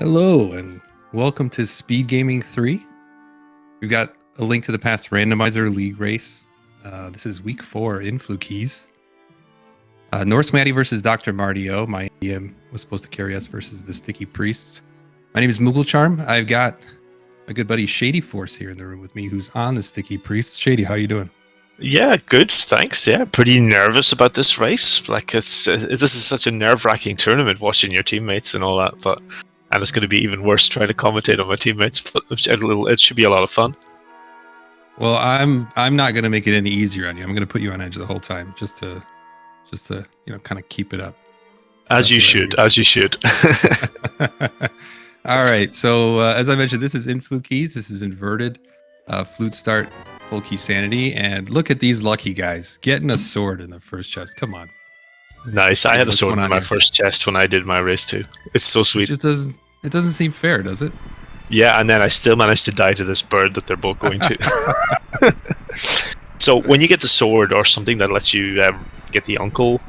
Hello and welcome to SpeedGaming 3. We've got a link to the past Randomizer League race. This is week 4 in Flute. Norse Maddie versus Dr. Martio. Miendiem was supposed to carry us versus the Sticky Priests. My name is Mooglecharm. I've got my good buddy Shady Force here in the room with me, who's on the Sticky Priests. Shady, how you doing? Yeah, good, thanks. Yeah, pretty nervous about this race. Like, this is such a nerve-wracking tournament, watching your teammates and all that. And it's going to be even worse trying to commentate on my teammates. But it should be a lot of fun. Well, I'm not going to make it any easier on you. I'm going to put you on edge the whole time, just to kind of keep it up. As you should. All right. So as I mentioned, this is in Flute keys. This is inverted flute start, full key sanity, and look at these lucky guys getting a sword in the first chest. Come on. Nice. I had a sword in my first chest when I did my race too. It's so sweet. It doesn't seem fair, does it? Yeah, and then I still managed to die to this bird that they're both going to. So when you get the sword or something that lets you get the uncle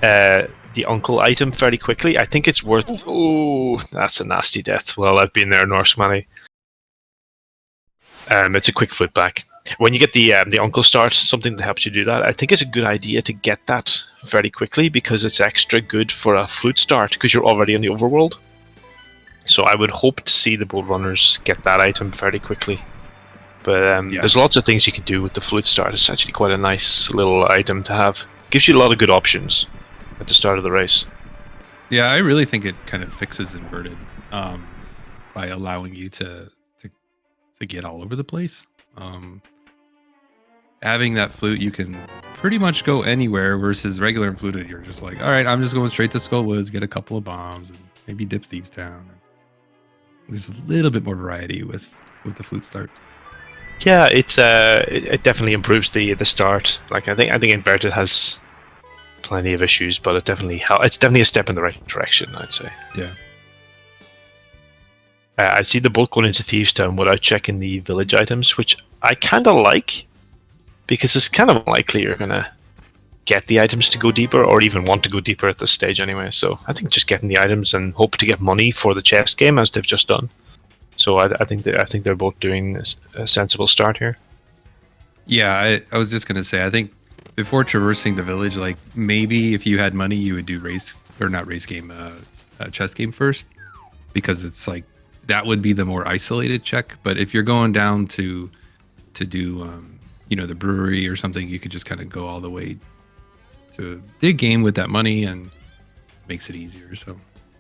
item fairly quickly, I think it's worth. Oh, that's a nasty death. Well, I've been there, Norse Manny. It's a quick foot back. When you get the uncle start, something that helps you do that, I think it's a good idea to get that very quickly because it's extra good for a flute start because you're already in the overworld. So I would hope to see the boat runners get that item fairly quickly. But there's lots of things you can do with the flute start. It's actually quite a nice little item to have. Gives you a lot of good options at the start of the race. Yeah, I really think it kind of fixes inverted by allowing you to get all over the place. Having that flute, you can pretty much go anywhere versus regular fluted. You're just like, all right, I'm just going straight to Skull Woods, get a couple of bombs, and maybe dip Thieves Town. There's a little bit more variety with the flute start. Yeah, it definitely improves the start. Like I think inverted has plenty of issues, but it's definitely a step in the right direction, I'd say. Yeah. I see the boat going into Thieves Town without checking the village items, which I kind of like, because it's kind of unlikely you're going to get the items to go deeper, or even want to go deeper at this stage anyway. So I think just getting the items and hope to get money for the chest game, as they've just done. So I think they're both doing a sensible start here. Yeah, I was just going to say, I think before traversing the village, like maybe if you had money, you would do chest game first, because it's like, that would be the more isolated check. But if you're going down to do, the brewery or something, you could just kind of go all the way to dig game with that money, and makes it easier. So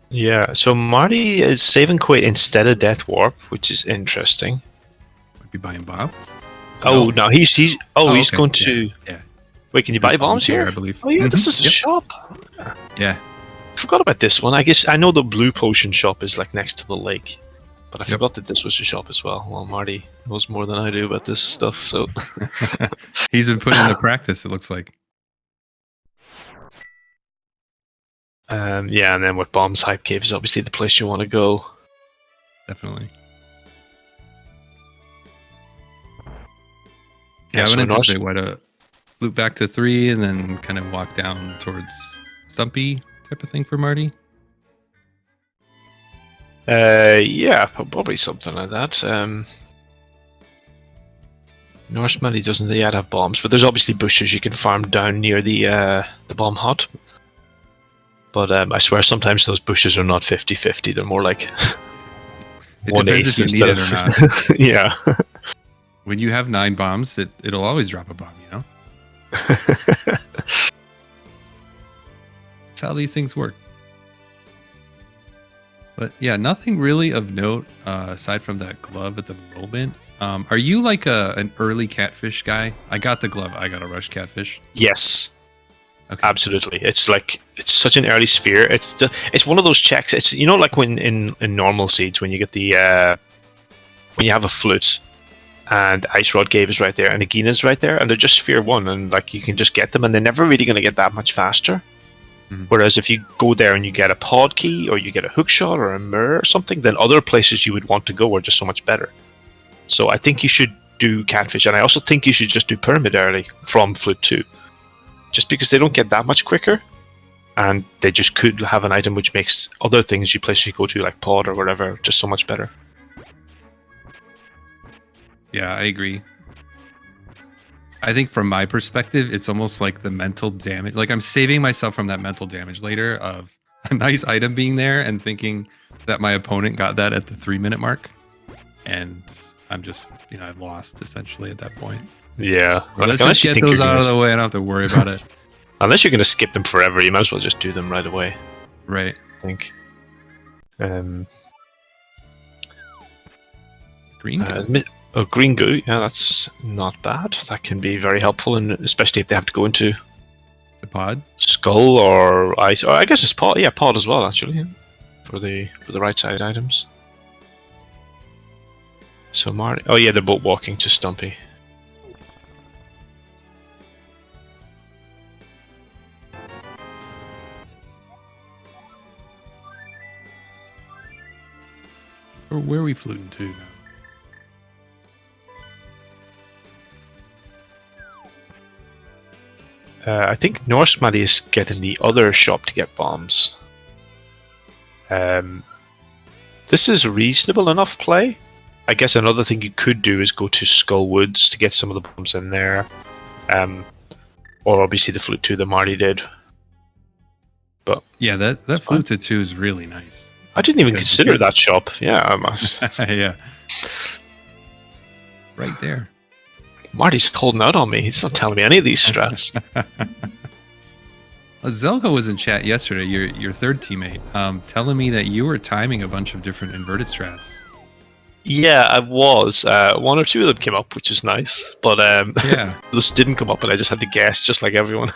yeah. So Marty is saving quit instead of Death Warp, which is interesting. Might be buying bombs. Oh no, he's okay. Going to. Yeah. Wait, can you buy bombs here? I believe. Oh yeah, this is a shop. Yeah. I forgot about this one. I guess I know the Blue Potion shop is like next to the lake. But I forgot that this was a shop as well. Well, Marty knows more than I do about this stuff, so... He's been putting in the practice, it looks like. Yeah, and then with Bombs, Hype Cave is obviously the place you want to go. Definitely. Yeah, I went into say why to loop back to 3 and then kind of walk down towards Stumpy type of thing for Marty. Yeah, probably something like that. Norse Money doesn't yet have bombs, but there's obviously bushes you can farm down near the bomb hut. But I swear sometimes those bushes are not 50-50, they're more like 1/8 instead of... or not. Yeah. When you have 9 bombs, it'll always drop a bomb, That's how these things work. But yeah, nothing really of note aside from that glove at the moment. Are you like an early catfish guy? I got the glove. I got a rush catfish. Yes. Okay. Absolutely. It's such an early sphere. It's one of those checks. It's like when in normal seeds when you get the when you have a flute and Ice Rod Cave is right there and Agina is right there and they're just sphere 1 and like you can just get them and they're never really going to get that much faster. Mm-hmm. Whereas if you go there and you get a pod key or you get a hook shot or a mirror or something, then other places you would want to go are just so much better. So I think you should do catfish, and I also think you should just do pyramid early from Flute 2. Just because they don't get that much quicker. and they just could have an item which makes other things you place you go to, like pod or whatever, just so much better. Yeah, I agree. I think from my perspective, it's almost like the mental damage. Like I'm saving myself from that mental damage later of a nice item being there and thinking that my opponent got that at the 3-minute mark. And I'm just, I've lost essentially at that point. Yeah. Let's just get those out of the way. I don't have to worry about it. Unless you're going to skip them forever, you might as well just do them right away. Right. I think. Green goo. Green goo. Yeah, that's not bad. That can be very helpful, and especially if they have to go into the pod, skull or ice. Or I guess it's pod. Yeah, pod as well, actually, for the right side items. So Marty. Oh yeah, they're both walking to Stumpy. Or where are we fluting to now? I think Norse Maddie is getting the other shop to get bombs. This is reasonable enough play. I guess another thing you could do is go to Skull Woods to get some of the bombs in there. Or obviously the Flute 2 that Marty did. But yeah, that Flute 2 is really nice. I didn't even consider that shop. Yeah. Yeah. Right there. Marty's holding out on me. He's not telling me any of these strats. Zelko was in chat yesterday, your third teammate, telling me that you were timing a bunch of different inverted strats. Yeah, I was. One or two of them came up, which is nice. But yeah, this didn't come up, and I just had to guess, just like everyone.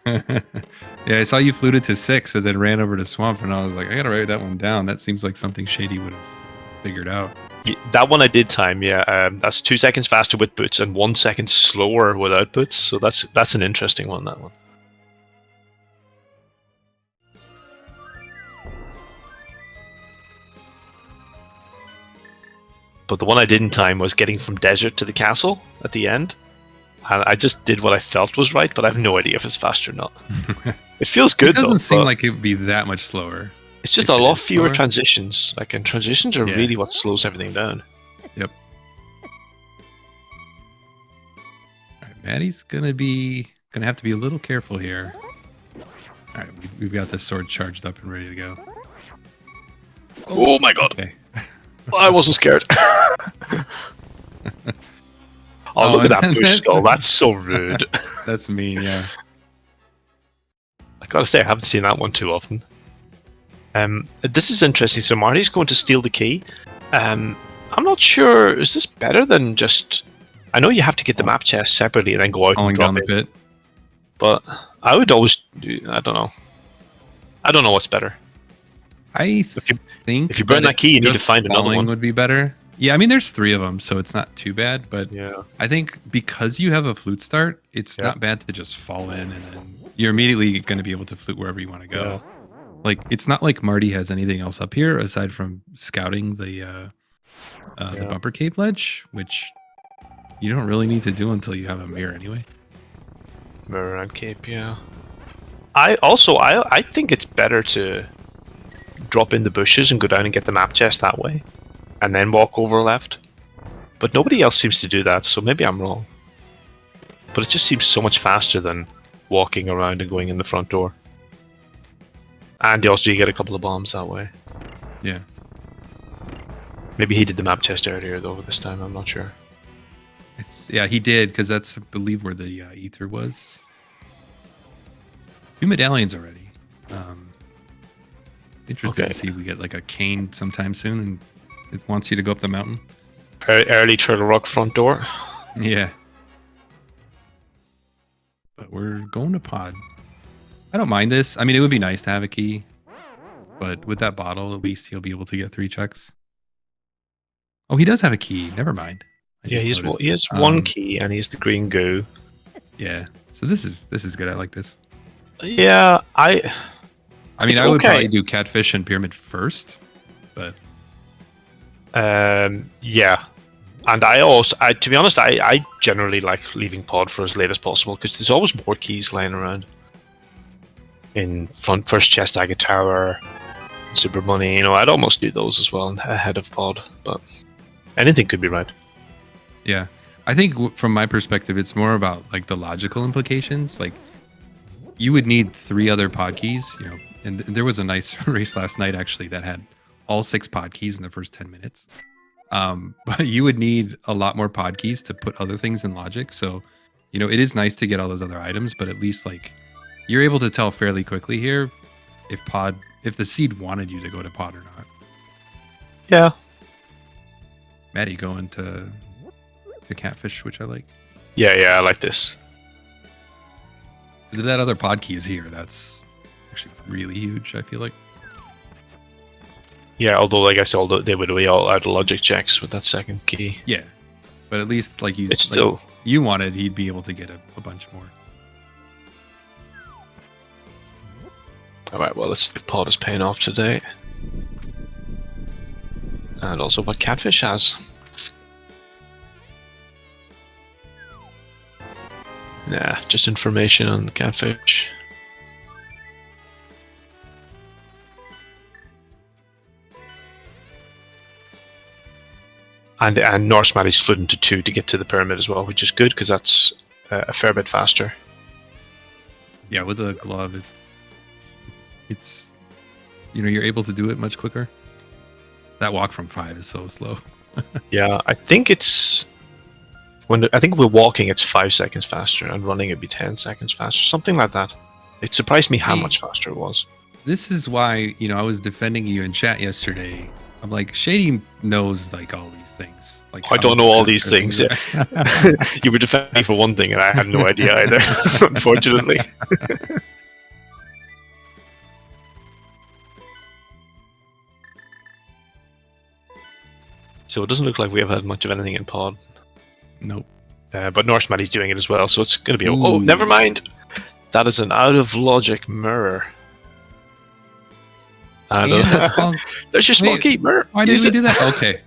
Yeah, I saw you fluted to 6 and then ran over to Swamp, and I was like, I gotta write that one down. That seems like something Shady would have figured out. Yeah, that one I did time, yeah. That's 2 seconds faster with boots and 1 second slower without boots. So that's an interesting one, that one. But the one I didn't time was getting from desert to the castle at the end. And I just did what I felt was right, but I have no idea if it's fast or not. It feels good, though. It doesn't seem like it would be that much slower. It's just a lot fewer transitions. And transitions are really what slows everything down. Yep. All right, Maddie's gonna have to be a little careful here. All right, we've got this sword charged up and ready to go. Oh my god! Okay. I wasn't scared. Oh, look at that bush skull. That's so rude. That's mean, yeah. I gotta say, I haven't seen that one too often. This is interesting. So Marty's going to steal the key. I'm not sure. Is this better than just... I know you have to get the map chest separately and then go out and drop down the pit. But I would always do... I don't know. I don't know what's better. I think if you burn that key, you need to find another one. Would be better. Yeah, I mean, there's 3 of them, so it's not too bad. But yeah, I think because you have a flute start, it's not bad to just fall in, and then you're immediately going to be able to flute wherever you want to go. Yeah. Like, it's not like Marty has anything else up here aside from scouting the bumper cave ledge, which you don't really need to do until you have a mirror anyway. Mirror and cape, yeah. I think it's better to drop in the bushes and go down and get the map chest that way, and then walk over left. But nobody else seems to do that, so maybe I'm wrong. But it just seems so much faster than walking around and going in the front door. And you get a couple of bombs that way. Yeah. Maybe he did the map chest earlier though this time, I'm not sure. Yeah, he did, because that's, I believe, where the ether was. 2 medallions already. Interesting to see if we get like a cane sometime soon, and it wants you to go up the mountain. Early Turtle Rock front door. Yeah. But we're going to pod. I don't mind this. I mean, it would be nice to have a key, but with that bottle, at least he'll be able to get 3 checks. Oh, he does have a key. Never mind. Yeah, he has 1 key, and he has the green goo. Yeah. So this is good. I like this. Yeah, I mean, I would probably do catfish and pyramid first, but yeah. And to be honest, I generally like leaving pod for as late as possible because there's always more keys lying around. in First Chest Agate Tower, Super Money. I'd almost do those as well ahead of Pod, but anything could be right. Yeah. I think from my perspective, it's more about like the logical implications. Like you would need 3 other pod keys, and there was a nice race last night actually that had all 6 pod keys in the first 10 minutes. But you would need a lot more pod keys to put other things in logic. So, it is nice to get all those other items, but at least like you're able to tell fairly quickly here if the seed wanted you to go to pod or not. Yeah. Maddie going to the catfish, which I like. Yeah, I like this. That other pod key is here. That's actually really huge, I feel like. Yeah, although I guess they would be all out of logic checks with that second key. Yeah, but at least like it's still you wanted, he'd be able to get a bunch more. All right, well, let's see if Pod is paying off today, and also what Catfish has. Nah, just information on the Catfish. And Norse Maddie's Flute into 2 to get to the pyramid as well, which is good because that's a fair bit faster. Yeah, with the glove, it's you're able to do it much quicker. That walk from 5 is so slow. Yeah, I think it's I think we're walking, it's 5 seconds faster, and running it'd be 10 seconds faster, something like that. It surprised me how much faster it was. This is why I was defending you in chat yesterday. I'm like, Shady knows like all these things. Like I don't know all these things. Yeah. You were defending me for one thing, and I had no idea either. Unfortunately. So it doesn't look like we have had much of anything in Pod. Nope. But Norse Maddie's doing it as well, so it's going to be... Oh, never mind! That is an out-of-logic mirror. There's your small key, mirror. Why did we do that? Okay.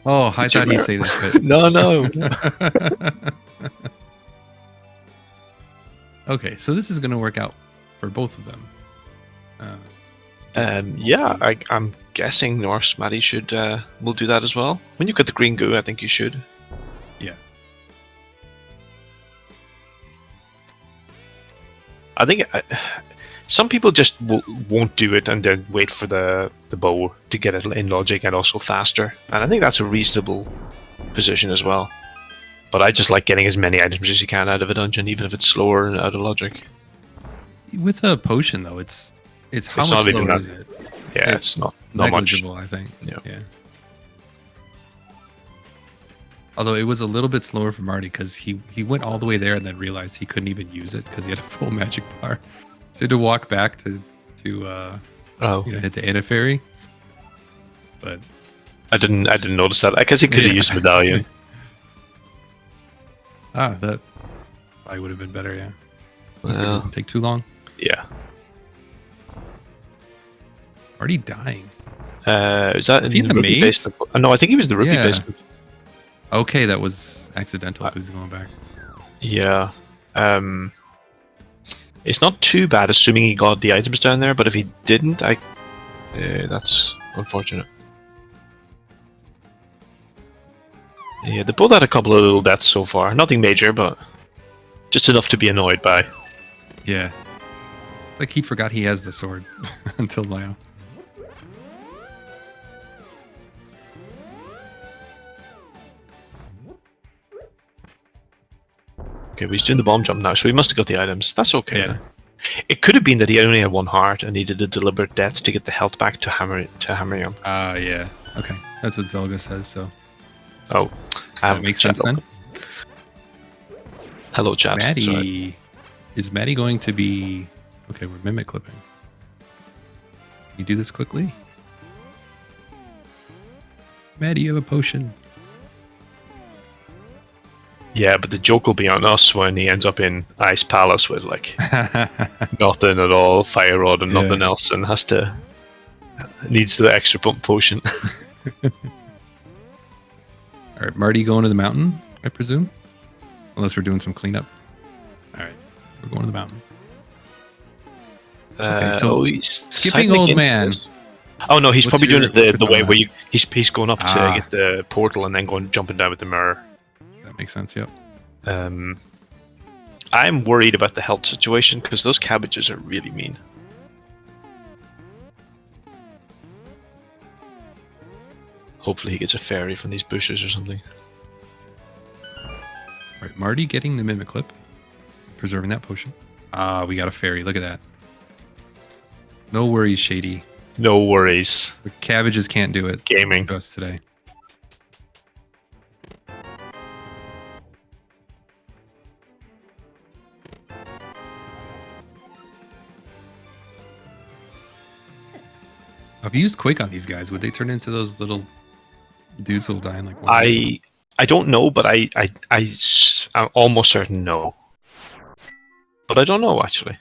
Oh, I thought he'd say this, but... No. Okay, so this is going to work out for both of them. Yeah, I'm guessing Norse Maddie will do that as well. When you get the green goo, I think you should. Yeah. I think some people just won't do it and then wait for the bow to get it in logic and also faster. And I think that's a reasonable position as well. But I just like getting as many items as you can out of a dungeon, even if it's slower and out of logic. With a potion, though, it's how much slower is it? Yeah, it's not much. I think. Yeah. Although it was a little bit slower for Marty because he went all the way there and then realized he couldn't even use it because he had a full magic bar. So he had to walk back to hit the Anna Fairy. But I didn't notice that because he could have used medallion. That probably would have been better. Yeah, it doesn't take too long. Yeah. Already dying. Is that he in the maze? Basement? No, I think he was the rookie basement. Okay, that was accidental because he's going back. Yeah. It's not too bad, assuming he got the items down there. But if he didn't, that's unfortunate. Yeah, they both had a couple of little deaths so far. Nothing major, but just enough to be annoyed by. Yeah. It's like he forgot he has the sword until now. Okay, he's doing the bomb jump now, so he must have got the items. That's okay. Yeah. It could have been that he only had 1 heart and needed a deliberate death to get the health back to hammer him. Yeah. Okay, that's what Zelga says. So. Oh, that makes sense then. Hello, chat. Maddie, sorry. Is Maddie going to be? Okay, we're mimic clipping. Can you do this quickly? Maddie, you have a potion. Yeah, but the joke will be on us when he ends up in Ice Palace with like nothing at all, fire rod and nothing else, and needs the extra pump potion. All right, Marty going to the mountain, I presume, unless we're doing some cleanup. All right, we're going to the mountain. Okay, so he's skipping deciding old against man. this. Oh no, he's What's probably doing your- it what's your the thought way on where that? he's going up to Ah. get the portal and then jumping down with the mirror. That makes sense. Yep. I'm worried about the health situation because those cabbages are really mean. Hopefully he gets a fairy from these bushes or something. Right, Marty getting the mimic clip, preserving that potion. Ah, we got a fairy. Look at that. No worries, Shady. No worries. The cabbages can't do it. Gaming. To us today. If you used Quake on these guys, would they turn into those little dudes who'll die in like 1 minute? I don't know, but I'm almost certain no. But I don't know actually.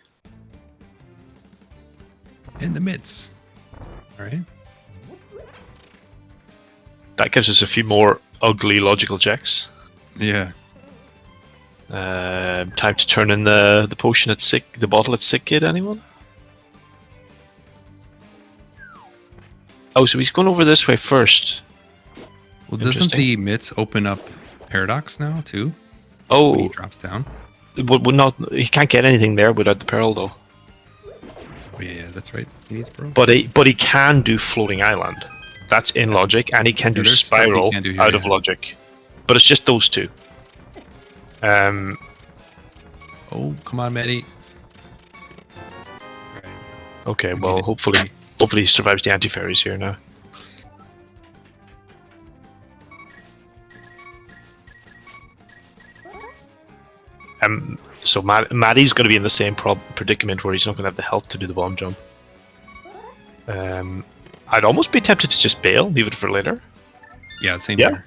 In the midst. All right. That gives us a few more ugly logical checks. Yeah. Time to turn in the potion at sick, the bottle at sick kid. Anyone? Oh, so he's going over this way first. Well, doesn't the mitts open up Paradox now too? Oh, when he drops down. Would not. He can't get anything there without the pearl, though. Oh, yeah, that's right. He needs pearl. But he can do floating island. That's in logic, and he can do spiral out of logic. But it's just those two. Oh, come on, Maddie. Right. Okay, well, hopefully he survives the anti-fairies here now. So Maddie's going to be in the same predicament where he's not going to have the health to do the bomb jump. I'd almost be tempted to just bail, leave it for later. Yeah, same here.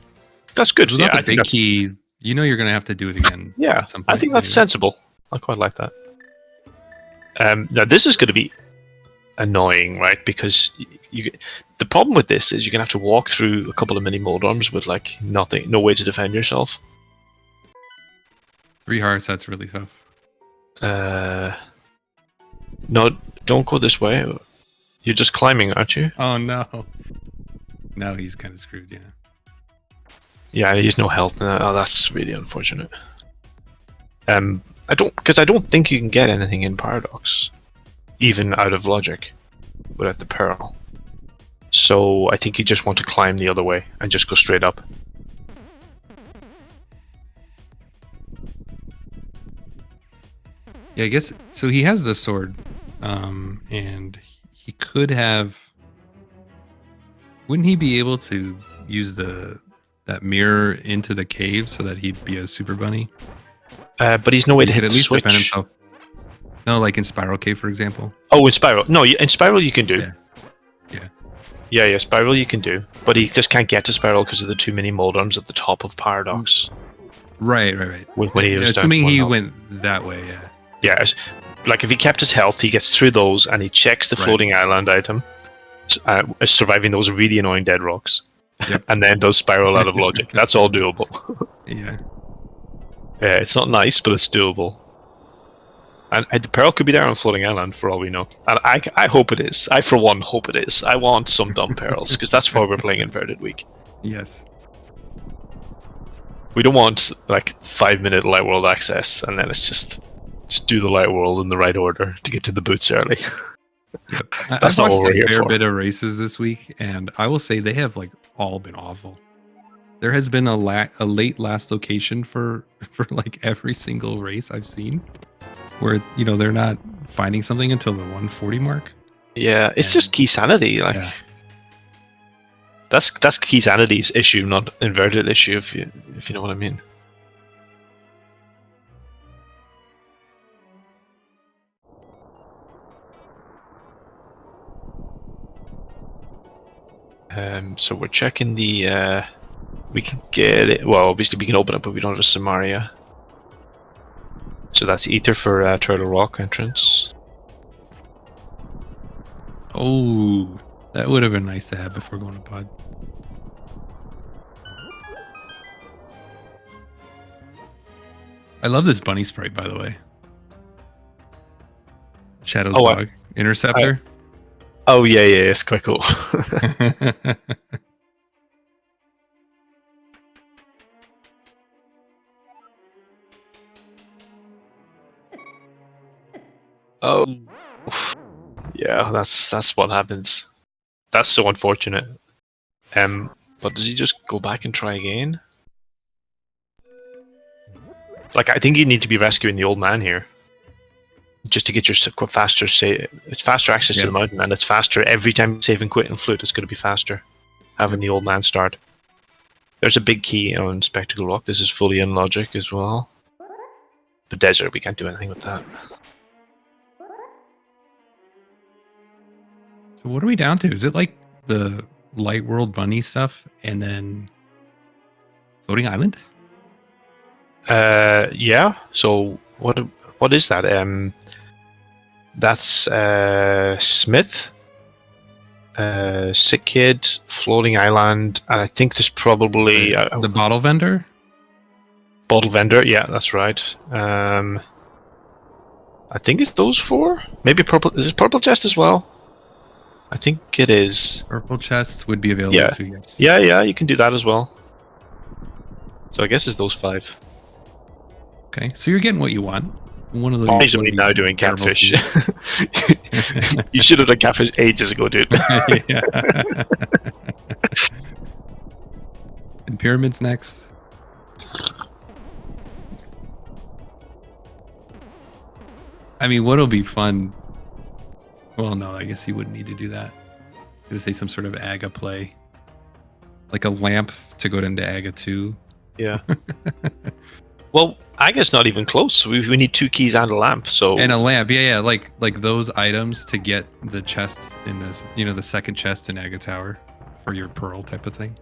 That's good. Yeah, I think key. You know you're going to have to do it again. Yeah, at some point, I think that's sensible. I quite like that. Now this is going to be annoying, right? Because the problem with this is you're going to have to walk through a couple of mini moldarms with like nothing, no way to defend yourself. 3 hearts, that's really tough. No, don't go this way. You're just climbing, aren't you? Oh no. Now he's kind of screwed, yeah. Yeah, he's no health now. Oh, that's really unfortunate. I don't think you can get anything in Paradox, even out of logic, without the pearl. So I think you just want to climb the other way and just go straight up. Yeah, I guess so. He has the sword, and he could have. Wouldn't he be able to use that mirror into the cave so that he'd be a super bunny? But he's no way to hit at least switch. defend himself. No, like in Spiral Cave, for example. Oh, in Spiral. No, in Spiral you can do. Yeah. Spiral you can do, but he just can't get to Spiral because of the too many moldarms at the top of Paradox. Right. When he was assuming he went that way, yeah. Yeah, like if he kept his health, he gets through those and he checks the floating island item, surviving those really annoying dead rocks, and then does Spiral out of logic. That's all doable. Yeah. Yeah, it's not nice, but it's doable. And the pearl could be there on floating island for all we know. And I hope it is. I, for one, hope it is. I want some dumb pearls, because that's why we're playing Inverted Week. Yes. We don't want, like, 5-minute light world access, and then it's just do the light world in the right order to get to the boots early. Yep. That's not what we're here a fair for. bit of races this week, and I will say they have like all been awful. There has been a late last location for like every single race I've seen, where they're not finding something until the 140 mark. Yeah, it's just key sanity. Like that's key sanity's issue, not Inverted issue. If you know what I mean. So we're checking the. We can get it. Well, obviously we can open it, but we don't have a Samaria. So that's Ether for Turtle Rock entrance. Oh, that would have been nice to have before going to pod. I love this bunny sprite, by the way. Shadow's dog. Interceptor. Oh yeah, it's quite cool. Oh, yeah, that's what happens. That's so unfortunate. But does he just go back and try again? Like, I think you need to be rescuing the old man here, just to get your faster it's faster access to the mountain, and it's faster every time you save and quit and Flute. It's going to be faster having the old man start. There's a big key on Spectacle Rock. This is fully in logic as well. The desert, we can't do anything with that. So what are we down to? Is it like the Light World Bunny stuff and then Floating Island? Yeah. So what is that? That's Smith, Sick Kid, Floating Island, and I think there's probably the bottle vendor. Bottle vendor. Yeah, that's right. I think it's those four. Maybe purple. Is it purple chest as well? I think it is. Purple chest would be available too. Yes. Yeah. You can do that as well. So I guess it's those 5. Okay, so you're getting what you want. One of those. He's only now doing catfish. You should have done catfish ages ago, dude. Yeah. And pyramids next. I mean, what'll be fun? Well, no, I guess you wouldn't need to do that. I'm gonna say some sort of Aga play, like a lamp to go into Aga 2. Yeah. Well, Aga's not even close. We need 2 keys and a lamp. So and a lamp, yeah, like those items to get the chest in this, the second chest in Aga Tower for your pearl type of thing.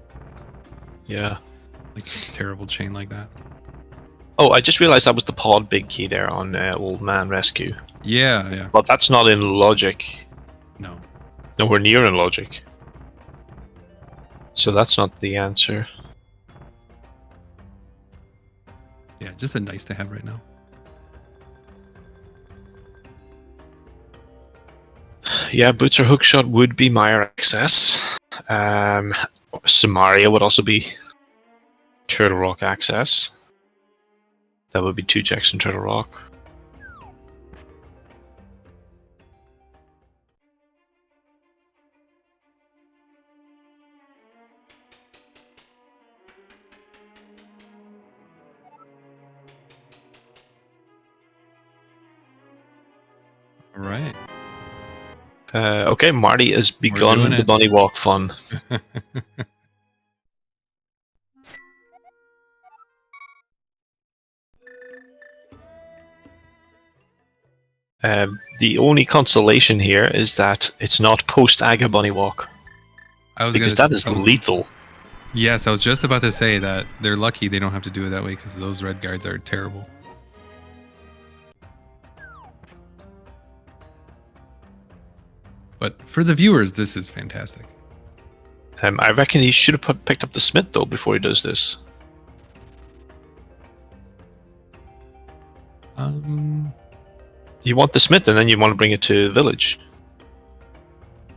Yeah. Like a terrible chain like that. Oh, I just realized that was the pod big key there on Old Man Rescue. Yeah. But that's not in logic. No. Nowhere near in logic. So that's not the answer. Yeah, just a nice to have right now. Yeah, Boots or Hookshot would be Meyer access. Samaria would also be Turtle Rock access. That would be 2 checks in Turtle Rock. All right. Okay, Marty has begun the bunny walk fun. The only consolation here is that it's not post-Aga bunny walk. Because that is lethal. Yes, I was just about to say that they're lucky they don't have to do it that way because those red guards are terrible. But for the viewers, this is fantastic. I reckon he should have picked up the Smith, though, before he does this. You want the Smith, and then you want to bring it to the village.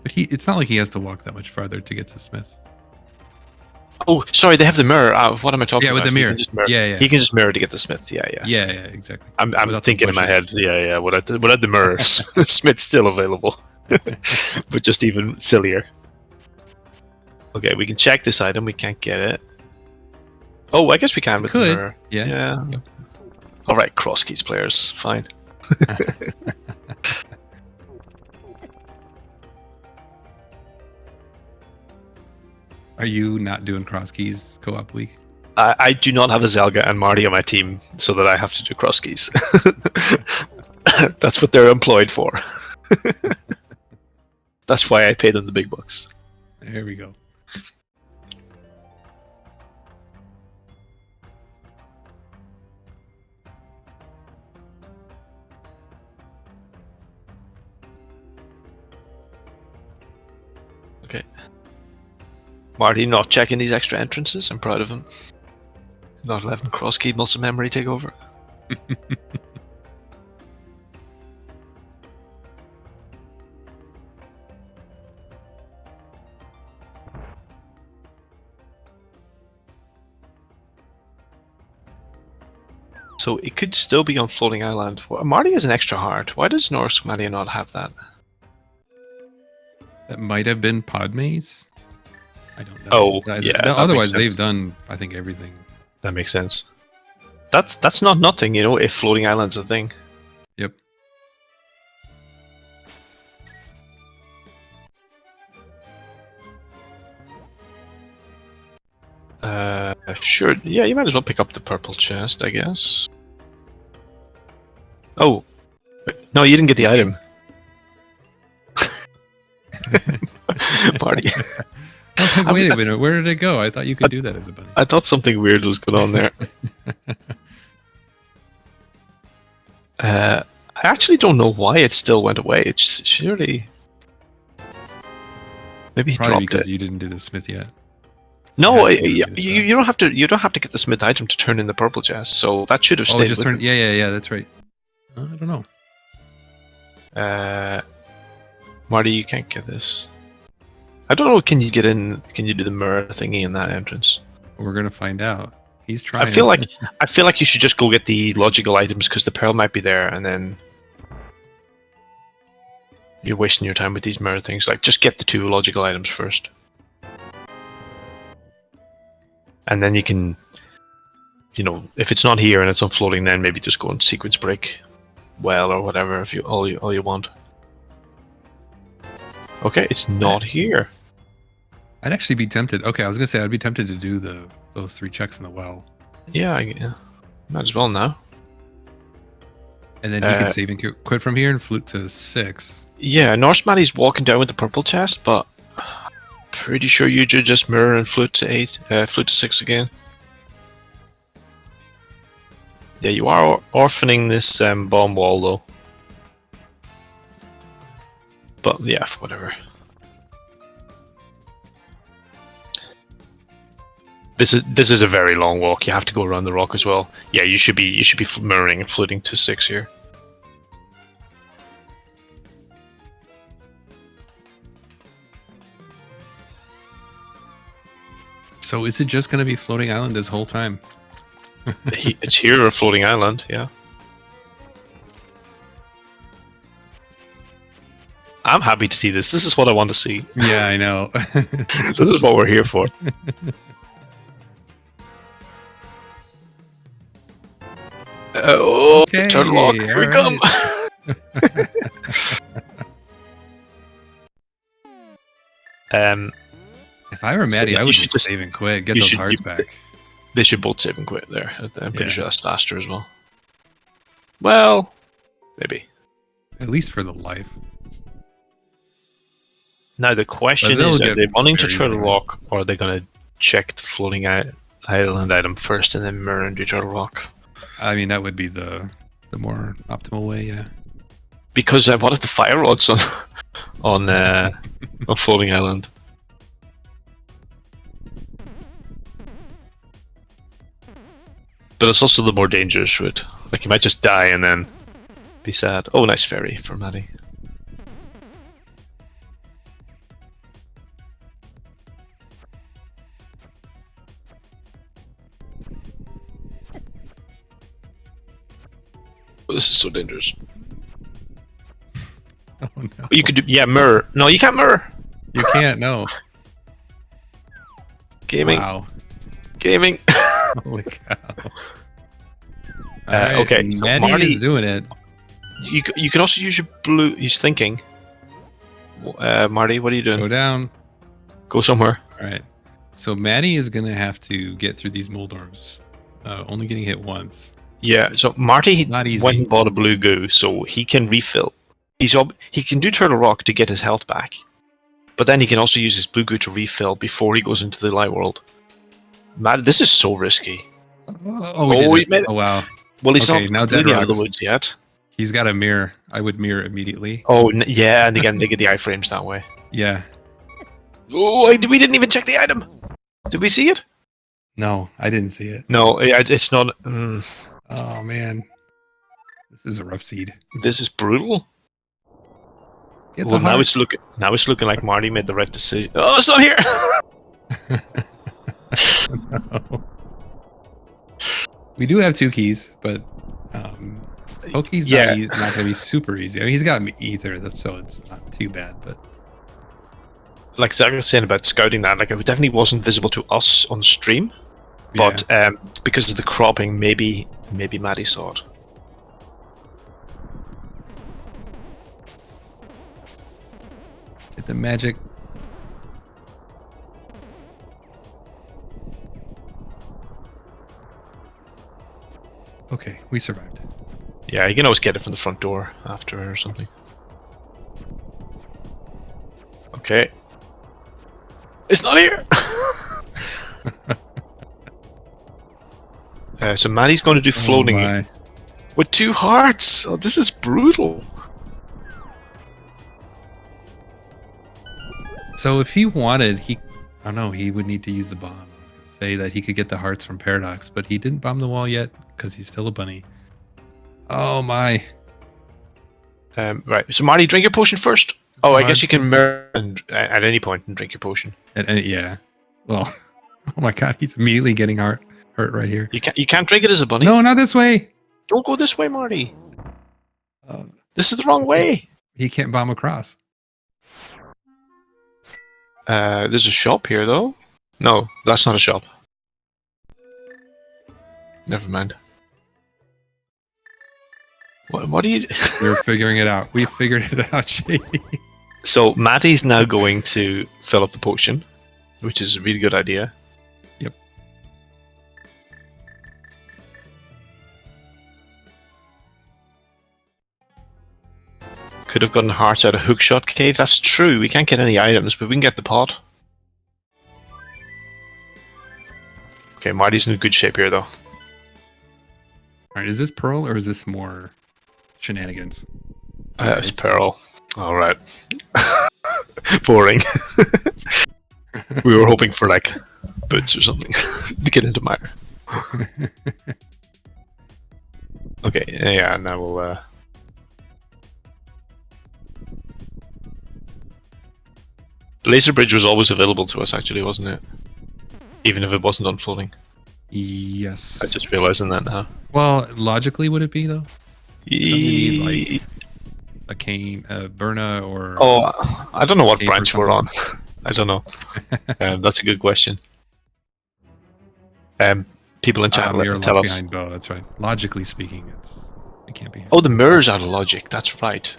But it's not like he has to walk that much farther to get to Smith. Oh, sorry, they have the mirror. What am I talking about? Yeah, with the mirror. Yeah. He can just mirror to get the Smith. Yeah, exactly. I'm thinking in my head. Yeah. Without the mirror, Smith's still available, but just even sillier. Okay, we can check this item. We can't get it. Oh, I guess we can with the mirror. Yeah. All right, cross keys players. Fine. Are you not doing cross keys co-op week? I do not have a Zelga and Marty on my team, so that I have to do cross keys. That's what they're employed for. That's why I pay them the big bucks. There we go. Okay. Marty not checking these extra entrances. I'm proud of him. Not letting cross key muscle memory take over. So it could still be on floating island. Well, Marty is an extra heart. Why does Norse Madia not have that? That might have been Padme's. I don't know. Oh, yeah. Otherwise, they've done, I think, everything. That makes sense. That's not nothing, you know, if floating island's a thing. Yep. Sure. Yeah, you might as well pick up the purple chest, I guess. Oh. No, you didn't get the item. Marty. Wait a minute, where did it go? I thought you could do that as a bunny. I thought something weird was going on there. I actually don't know why it still went away. It's surely... Maybe he Probably dropped because it. you didn't do the smith yet. No, you don't have to. You don't have to get the smith item to turn in the purple chest. So that should have stayed. Just turned. Yeah. That's right. I don't know. Marty, you can't get this. I don't know. Can you get in? Can you do the mirror thingy in that entrance? We're gonna find out. He's trying. I feel like you should just go get the logical items because the pearl might be there, and then you're wasting your time with these mirror things. Like, just get the 2 logical items first. And then you can, you know, if it's not here and it's on floating, then maybe just go and sequence break well or whatever if you all you want. Okay, it's not here. I'd actually be tempted. Okay, I was gonna say I'd be tempted to do those 3 checks in the well. Yeah, might as well now. And then he can save and quit from here and flute to 6. Yeah, Norse Maddie's walking down with the purple chest, but pretty sure you should just mirror and flute to 8, flute to 6 again. Yeah, you are orphaning this bomb wall though. But yeah, whatever. This is a very long walk. You have to go around the rock as well. Yeah, you should be mirroring and fluting to 6 here. So is it just going to be floating island this whole time? It's here or floating island, yeah. I'm happy to see this. This is what I want to see. Yeah, I know. This is what we're here for. Okay, turn lock. Here we come. If I were Maddie, I would just save and quit. Get those hearts back. They should both save and quit there. I'm pretty sure that's faster as well. Well, maybe. At least for the life. Now the question is, are they running to Turtle Rock, or are they going to check the floating island item first and then mirror and do Turtle Rock? I mean, that would be the more optimal way, yeah. Because what if the fire rod's on floating island? But it's also the more dangerous route. Like, you might just die and then be sad. Oh, nice ferry for Maddie. Oh, this is so dangerous. Oh no. You could do, mirror. No, you can't mirror. You can't, no. Gaming. Wow. Gaming. Holy cow. Okay, so Maddie is doing it. You can also use your blue. He's thinking. Marty, what are you doing? Go down. Go somewhere. All right. So Maddie is gonna have to get through these mold orbs. Only getting hit once. Yeah. So Marty went and bought a blue goo, so he can refill. He can do Turtle Rock to get his health back, but then he can also use his blue goo to refill before he goes into the light world. Matt, this is so risky. He made it. Oh wow. Well, he's okay, not now completely out of the woods yet. He's got a mirror. I would mirror immediately. Oh yeah, and again they get the iframes that way. Yeah. Oh, we didn't even check the item. Did we see it? No, I didn't see it. No, it's not. Oh man, this is a rough seed. This is brutal. Well, now it's looking like Marty made the right decision. Oh, it's not here. No. We do have 2 keys, but Pokey's not going to be super easy. I mean, he's got ether, so it's not too bad. But like Zach was saying about scouting that, like it definitely wasn't visible to us on stream, but because of the cropping, maybe Maddie saw it. Get the magic. Okay, we survived. Yeah, you can always get it from the front door after or something. Okay. It's not here! So Maddie's going to do floating with 2 hearts! Oh, this is brutal! So if he wanted, oh no, he would need to use the bomb. I was going to say that he could get the hearts from Paradox, but he didn't bomb the wall yet because he's still a bunny. Oh my. Right, so Marty, drink your potion first. Oh, I guess you can merge at any point and drink your potion. Yeah. Well, oh my god, he's immediately getting hurt right here. You can't drink it as a bunny. No, not this way. Don't go this way, Marty. This is the wrong way. He can't bomb across. There's a shop here, though. No, that's not a shop. Never mind. What are you... We're figuring it out. We figured it out, Shady. So, Matty's now going to fill up the potion, which is a really good idea. Yep. Could have gotten hearts out of Hookshot Cave. That's true. We can't get any items, but we can get the pot. Okay, Marty's in good shape here, though. Alright, is this Pearl or is this more shenanigans? It's Pearl. Alright. Boring. We were hoping for, like, boots or something to get into Mire. Okay, yeah, now we'll... Laser Bridge was always available to us, actually, wasn't it? Even if it wasn't on floating. Yes. I'm just realizing that now. Well, logically, would it be, though? You need, like, a cane, a Burna, or... Oh, I don't know what branch we're on. I don't know. That's a good question. People in chat tell us. Behind Bow, that's right. Logically speaking, it can't be. Oh, the mirror's out of logic. That's right.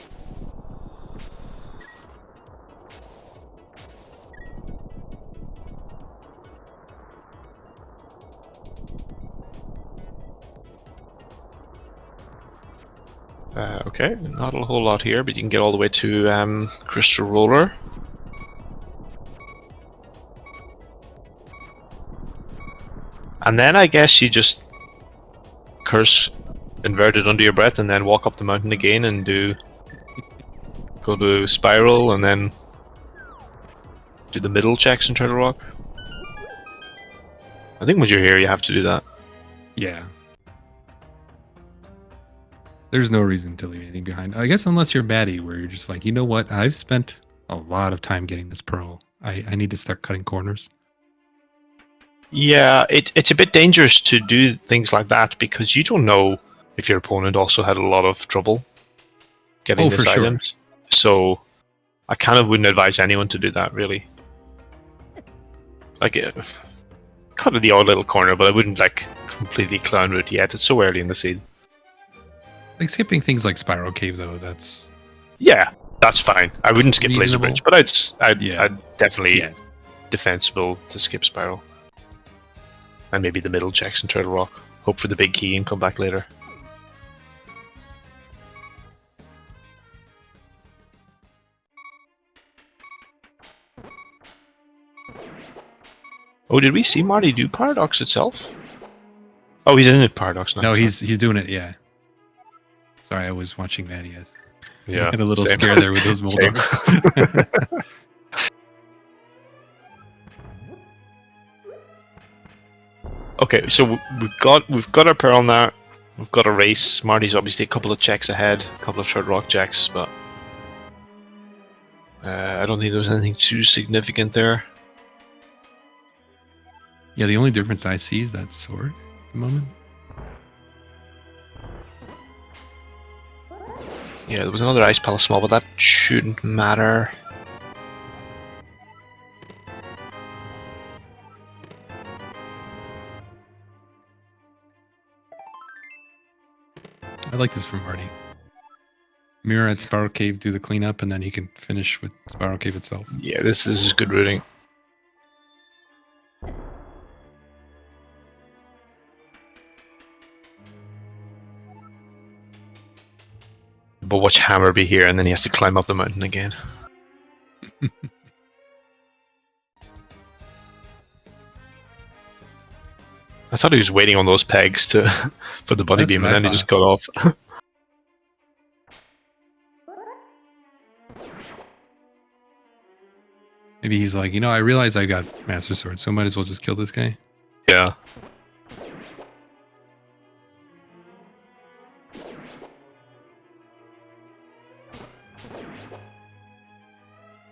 Okay, not a whole lot here, but you can get all the way to Crystal Roller. And then I guess you just curse inverted under your breath and then walk up the mountain again and go to Spiral and then do the middle checks in Turtle Rock. I think when you're here you have to do that. Yeah. There's no reason to leave anything behind. I guess unless you're baddie, where you're just like, you know what? I've spent a lot of time getting this Pearl. I need to start cutting corners. Yeah, it's a bit dangerous to do things like that because you don't know if your opponent also had a lot of trouble getting these items. Sure. So I kind of wouldn't advise anyone to do that, really. Like, cut the odd little corner, but I wouldn't like completely clown route yet. It's so early in the season. Like skipping things like Spiral Cave, though, that's... Yeah, that's fine. I wouldn't skip Laser Bridge, but I'd definitely defensible to skip Spiral. And maybe the middle checks in Turtle Rock. Hope for the big key and come back later. Oh, did we see Marty do Paradox itself? Oh, he's in it, Paradox now. No, he's doing it, yeah. Sorry, I was watching Maddie. Yeah, I had a little scare there with those Moldovans. Okay, so we've got our Pearl now. We've got a race. Marty's obviously a couple of checks ahead, a couple of short rock checks, but I don't think there was anything too significant there. Yeah, the only difference I see is that sword at the moment. Yeah, there was another ice palace small, but that shouldn't matter. I like this from Marty. Mirror at Spiral Cave, do the cleanup, and then he can finish with Spiral Cave itself. Yeah, this is good routing. But watch Hammer be here, and then he has to climb up the mountain again. I thought he was waiting on those pegs to for the bunny beam, and then he just got off. Maybe he's like, I realize I got Master Sword, so might as well just kill this guy. Yeah.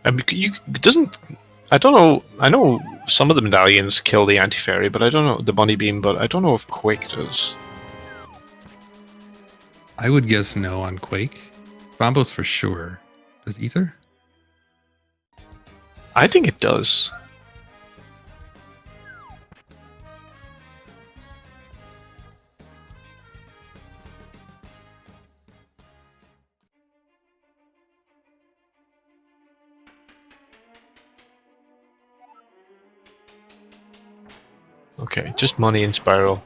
And I don't know. I know some of the medallions kill the anti-fairy, but I don't know the bunny beam. But I don't know if Quake does. I would guess no on Quake. Bombos for sure. Does Ether? I think it does. Okay, just money and spiral.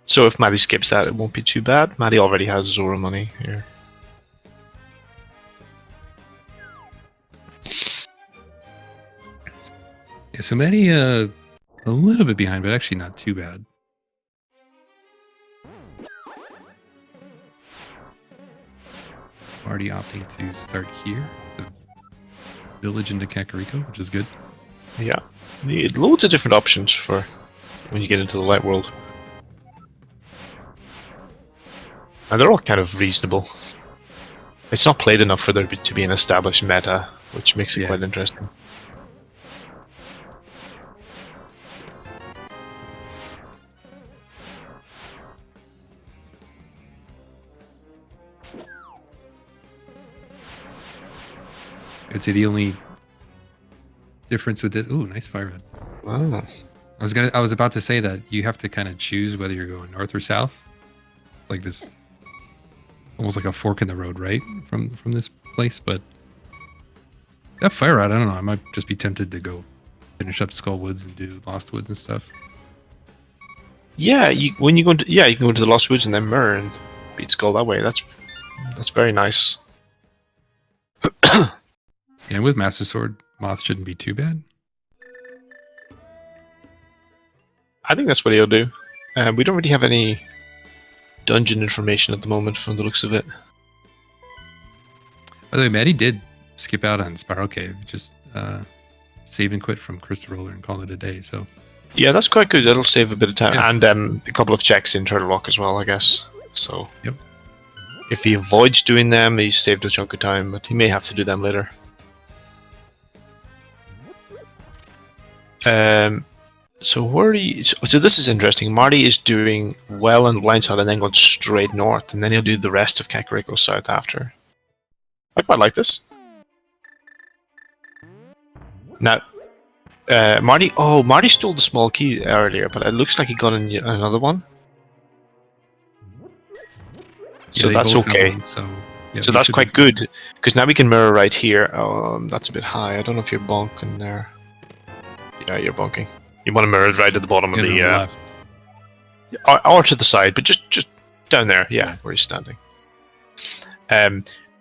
So if Maddie skips that, it won't be too bad. Maddie already has Zora money here. Yeah, so Maddie a little bit behind, but actually not too bad. Already opting to start here, the village into Kakariko, which is good. Yeah, loads of different options for when you get into the light world. And they're all kind of reasonable. It's not played enough for there to be an established meta, which makes it quite interesting. I'd say the only difference with this. Ooh, nice fire red. Wow. I was about to say that you have to kind of choose whether you're going north or south. It's like this, almost like a fork in the road, right? From this place, but that fire rod, I don't know. I might just be tempted to go finish up Skull Woods and do Lost Woods and stuff. Yeah, when you go into you can go to the Lost Woods and then mirror and beat Skull that way. That's very nice. And with Master Sword, Moth shouldn't be too bad. I think that's what he'll do. We don't really have any dungeon information at the moment from the looks of it. By the way, Maddie did skip out on Spiral Cave. Just save and quit from Crystal Roller and call it a day. So yeah, that's quite good. That'll save a bit of time. Yeah. And a couple of checks in Turtle Rock as well, I guess. So yep. If he avoids doing them, he's saved a chunk of time, but he may have to do them later. So this is interesting. Marty is doing well on the blind side and then going straight north, and then he'll do the rest of Kakariko south after. I quite like this. Now, Marty stole the small key earlier, but it looks like he got another one. So that's okay. One, so that's quite good, because now we can mirror right here. That's a bit high. I don't know if you're bonking there. Yeah, you're bonking. You want to mirror right at the bottom of the left. Or to the side, but just down there, yeah, where he's standing.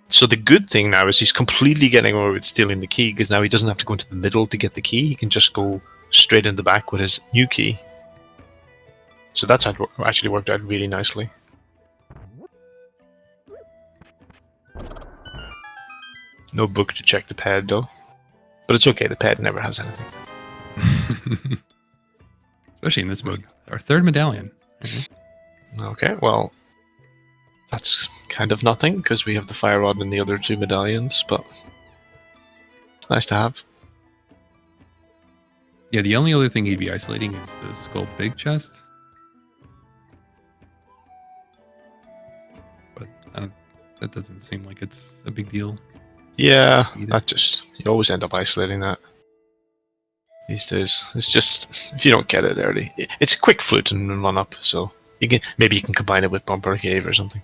So the good thing now is he's completely getting away with stealing the key, because now he doesn't have to go into the middle to get the key. He can just go straight in the back with his new key. So that's actually worked out really nicely. No book to check the pad though, but it's okay. The pad never has anything. Especially in this book. Our third medallion. Okay, well, that's kind of nothing, because we have the fire rod and the other two medallions, but it's nice to have. Yeah, the only other thing he'd be isolating is the Skull Big Chest. that doesn't seem like it's a big deal. Yeah, Either. you always end up isolating that these days. It's just if you don't get it early, it's a quick flute and run up. So maybe you can combine it with Bumper Cave or something.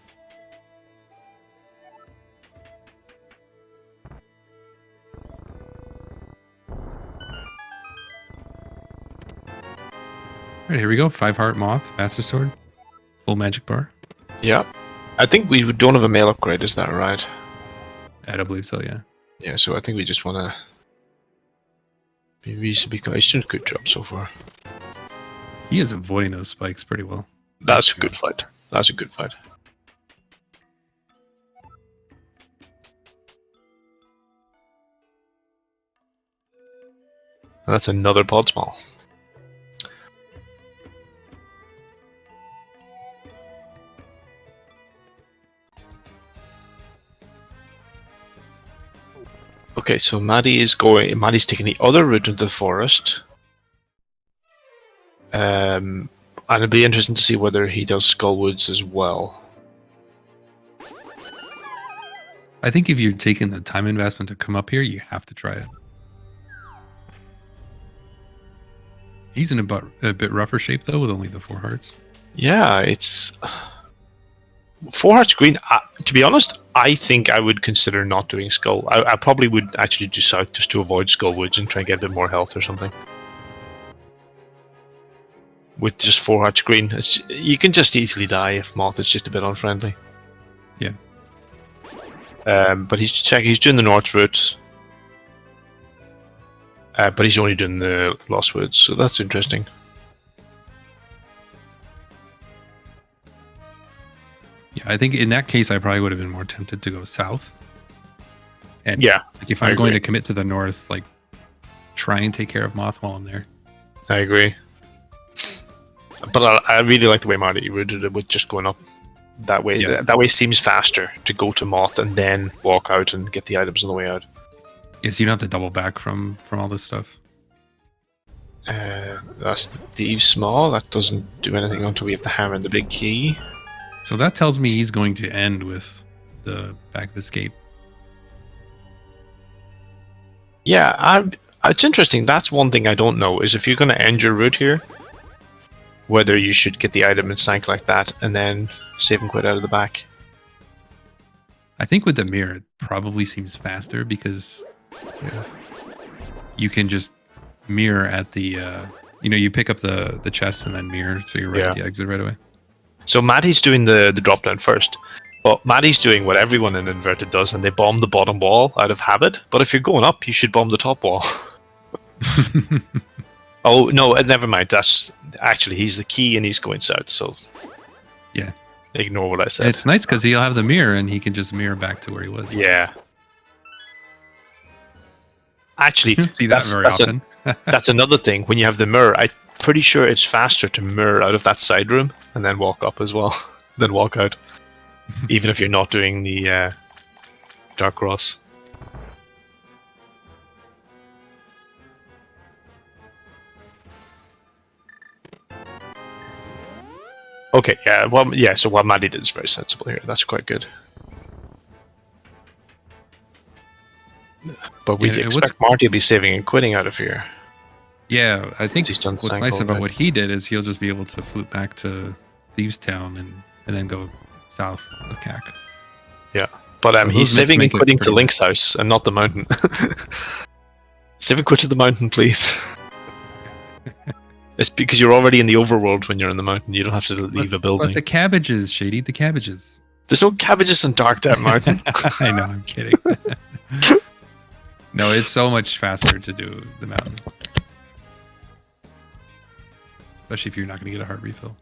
All right, here we go. 5-heart moth, Bastard Sword, full magic bar. Yeah, I think we don't have a male upgrade. Is that right? I don't believe so. Yeah. Yeah, so I think we just want to be reasonably good. He's doing a good job so far. He is avoiding those spikes pretty well. That's a good fight. That's a good fight. And that's another pod small. Okay, so Maddie's taking the other route into the forest. And it'd be interesting to see whether he does Skullwoods as well. I think if you're taking the time investment to come up here, you have to try it. He's in a bit rougher shape though, with only the 4 hearts. Yeah, it's 4 hearts green. To be honest, I think I would consider not doing Skull. I probably would actually do South just to avoid Skullwoods and try and get a bit more health or something. With just 4 hearts green, you can just easily die if Moth is just a bit unfriendly. Yeah. But he's doing the North route. But he's only doing the Lost Woods, so that's interesting. Yeah, I think in that case, I probably would have been more tempted to go south. And yeah, like if I'm going to commit to the north, like try and take care of Moth while I'm there. I agree. But I really like the way Marty routed it with just going up that way. Yeah. That way seems faster to go to Moth and then walk out and get the items on the way out. Yes, you don't have to double back from all this stuff. That's Thieves Small. That doesn't do anything until we have the hammer and the big key. So that tells me he's going to end with the back of escape. Yeah, it's interesting. That's one thing I don't know, is if you're going to end your route here, whether you should get the item and sank like that and then save and quit out of the back. I think with the mirror, it probably seems faster because you can just mirror at the, you pick up the chest and then mirror, so you're right at the exit right away. So Maddie's doing the drop down first. But Maddie's doing what everyone in Inverted does, and they bomb the bottom wall out of habit. But if you're going up, you should bomb the top wall. Oh, no, never mind. That's actually, he's the key and he's going south, so yeah, ignore what I said. It's nice because he'll have the mirror and he can just mirror back to where he was. Yeah. Actually, you don't see that very often. That's another thing. When you have the mirror, I'm pretty sure it's faster to mirror out of that side room and then walk up as well, than walk out. Even if you're not doing the Dark Cross. Okay, yeah, so what Maddie did is very sensible here. That's quite good. But we expect Marty to be saving and quitting out of here. Yeah, I think he's done what's nice about what he did is he'll just be able to flute back to Thieves Town and then go south of CAC. Yeah, but So he's those myths saving and make it quitting to pretty Link's house and not the mountain. Save and quit to the mountain, please. It's because you're already in the overworld when you're in the mountain. You don't have to leave a building. But the cabbages, Shady, the cabbages. There's no cabbages in Dark Depth Mountain. I know, I'm kidding. No, it's so much faster to do the mountain. Especially if you're not going to get a heart refill.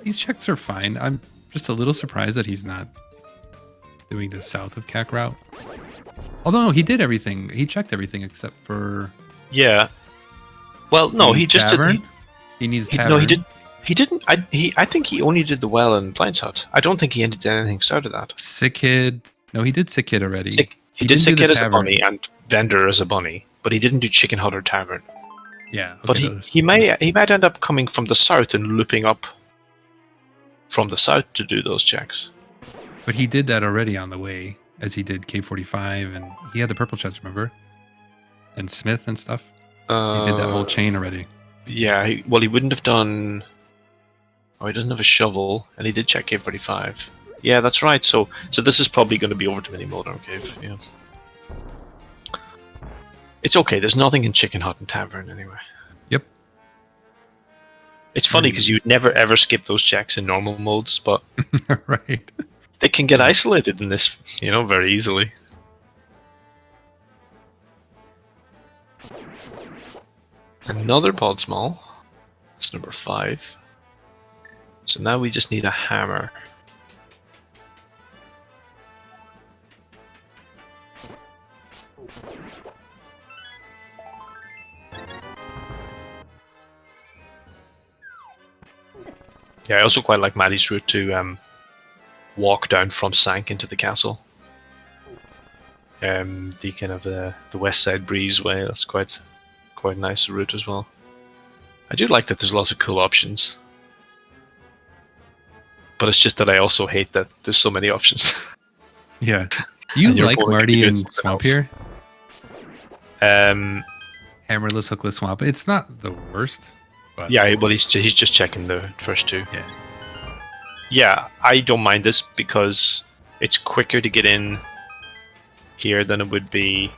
These checks are fine. I'm just a little surprised that he's not doing the south of CAC route. Although he did everything. He checked everything except for... Yeah. Well, no, he just did. He needs tavern. No, he did. He didn't. I think he only did the well in Blind's Hut. I don't think he did anything south of that. Sick Kid. No, he did Sick Kid already. He did didn't say do the Kid as a tavern. bunny and Vendor as a bunny, but he didn't do Chicken Hut or Tavern. Yeah, But he might end up coming from the south and looping up from the south to do those checks. But he did that already on the way, as he did K45, and he had the purple chest, remember? And Smith and stuff. He did that whole chain already. Yeah, he wouldn't have done. Oh, he doesn't have a shovel, and he did check K45. Yeah, that's right. So this is probably going to be over to Mini Moldorm Cave. Yeah. It's okay. There's nothing in Chicken Hut and Tavern anyway. Yep. It's funny because you'd never ever skip those checks in normal modes, but right. they can get isolated in this, very easily. Another pod small. That's number 5. So now we just need a hammer. Yeah, I also quite like Maddie's route to walk down from Sank into the castle. The kind of the west side breezeway. That's quite nice route as well. I do like that there's lots of cool options, but it's just that I also hate that there's so many options. Yeah. Do you like Marty and Swamp here? Hammerless, hookless swamp. It's not the worst. But yeah, well, he's just checking the first 2. Yeah. Yeah, I don't mind this because it's quicker to get in here than it would be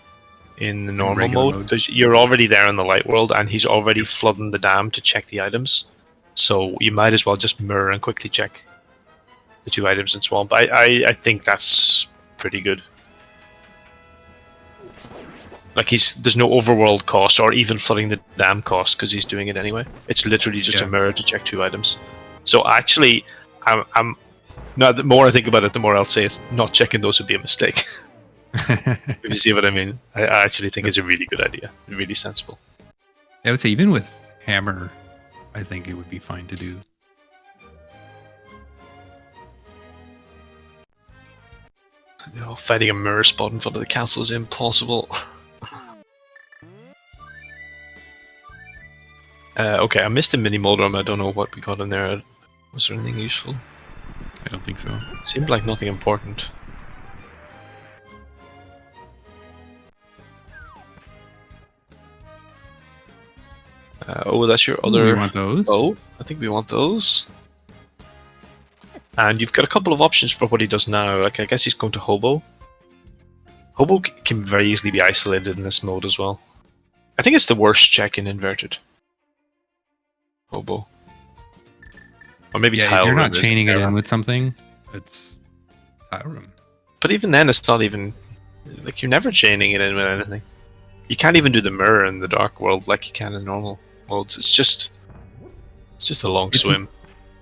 in the normal mode, because you're already there in the light world and he's already flooding the dam to check the items. So you might as well just mirror and quickly check the 2 items in Swamp. I think that's pretty good. Like there's no overworld cost or even flooding the dam cost because he's doing it anyway. It's literally just a mirror to check 2 items. So actually, I'm now the more I think about it, the more I'll say it's not checking those would be a mistake. If you see what I mean, I actually think it's a really good idea, really sensible. I would say even with hammer, I think it would be fine to do. Fighting a mirror spot in front of the castle is impossible. Okay, I missed a Mini Moldorm. I don't know what we got in there. Was there anything useful? I don't think so. Seemed like nothing important. That's your other... We want those? Oh, I think we want those. And you've got a couple of options for what he does now. Like, I guess he's going to Hobo. Hobo can very easily be isolated in this mode as well. I think it's the worst check in Inverted. Hobo. Or maybe Tile if you're Room. Not chaining it in with something, it's Tile Room. But even then, it's not even... Like, you're never chaining it in with anything. You can't even do the mirror in the Dark World like you can in normal modes. It's just a long swim.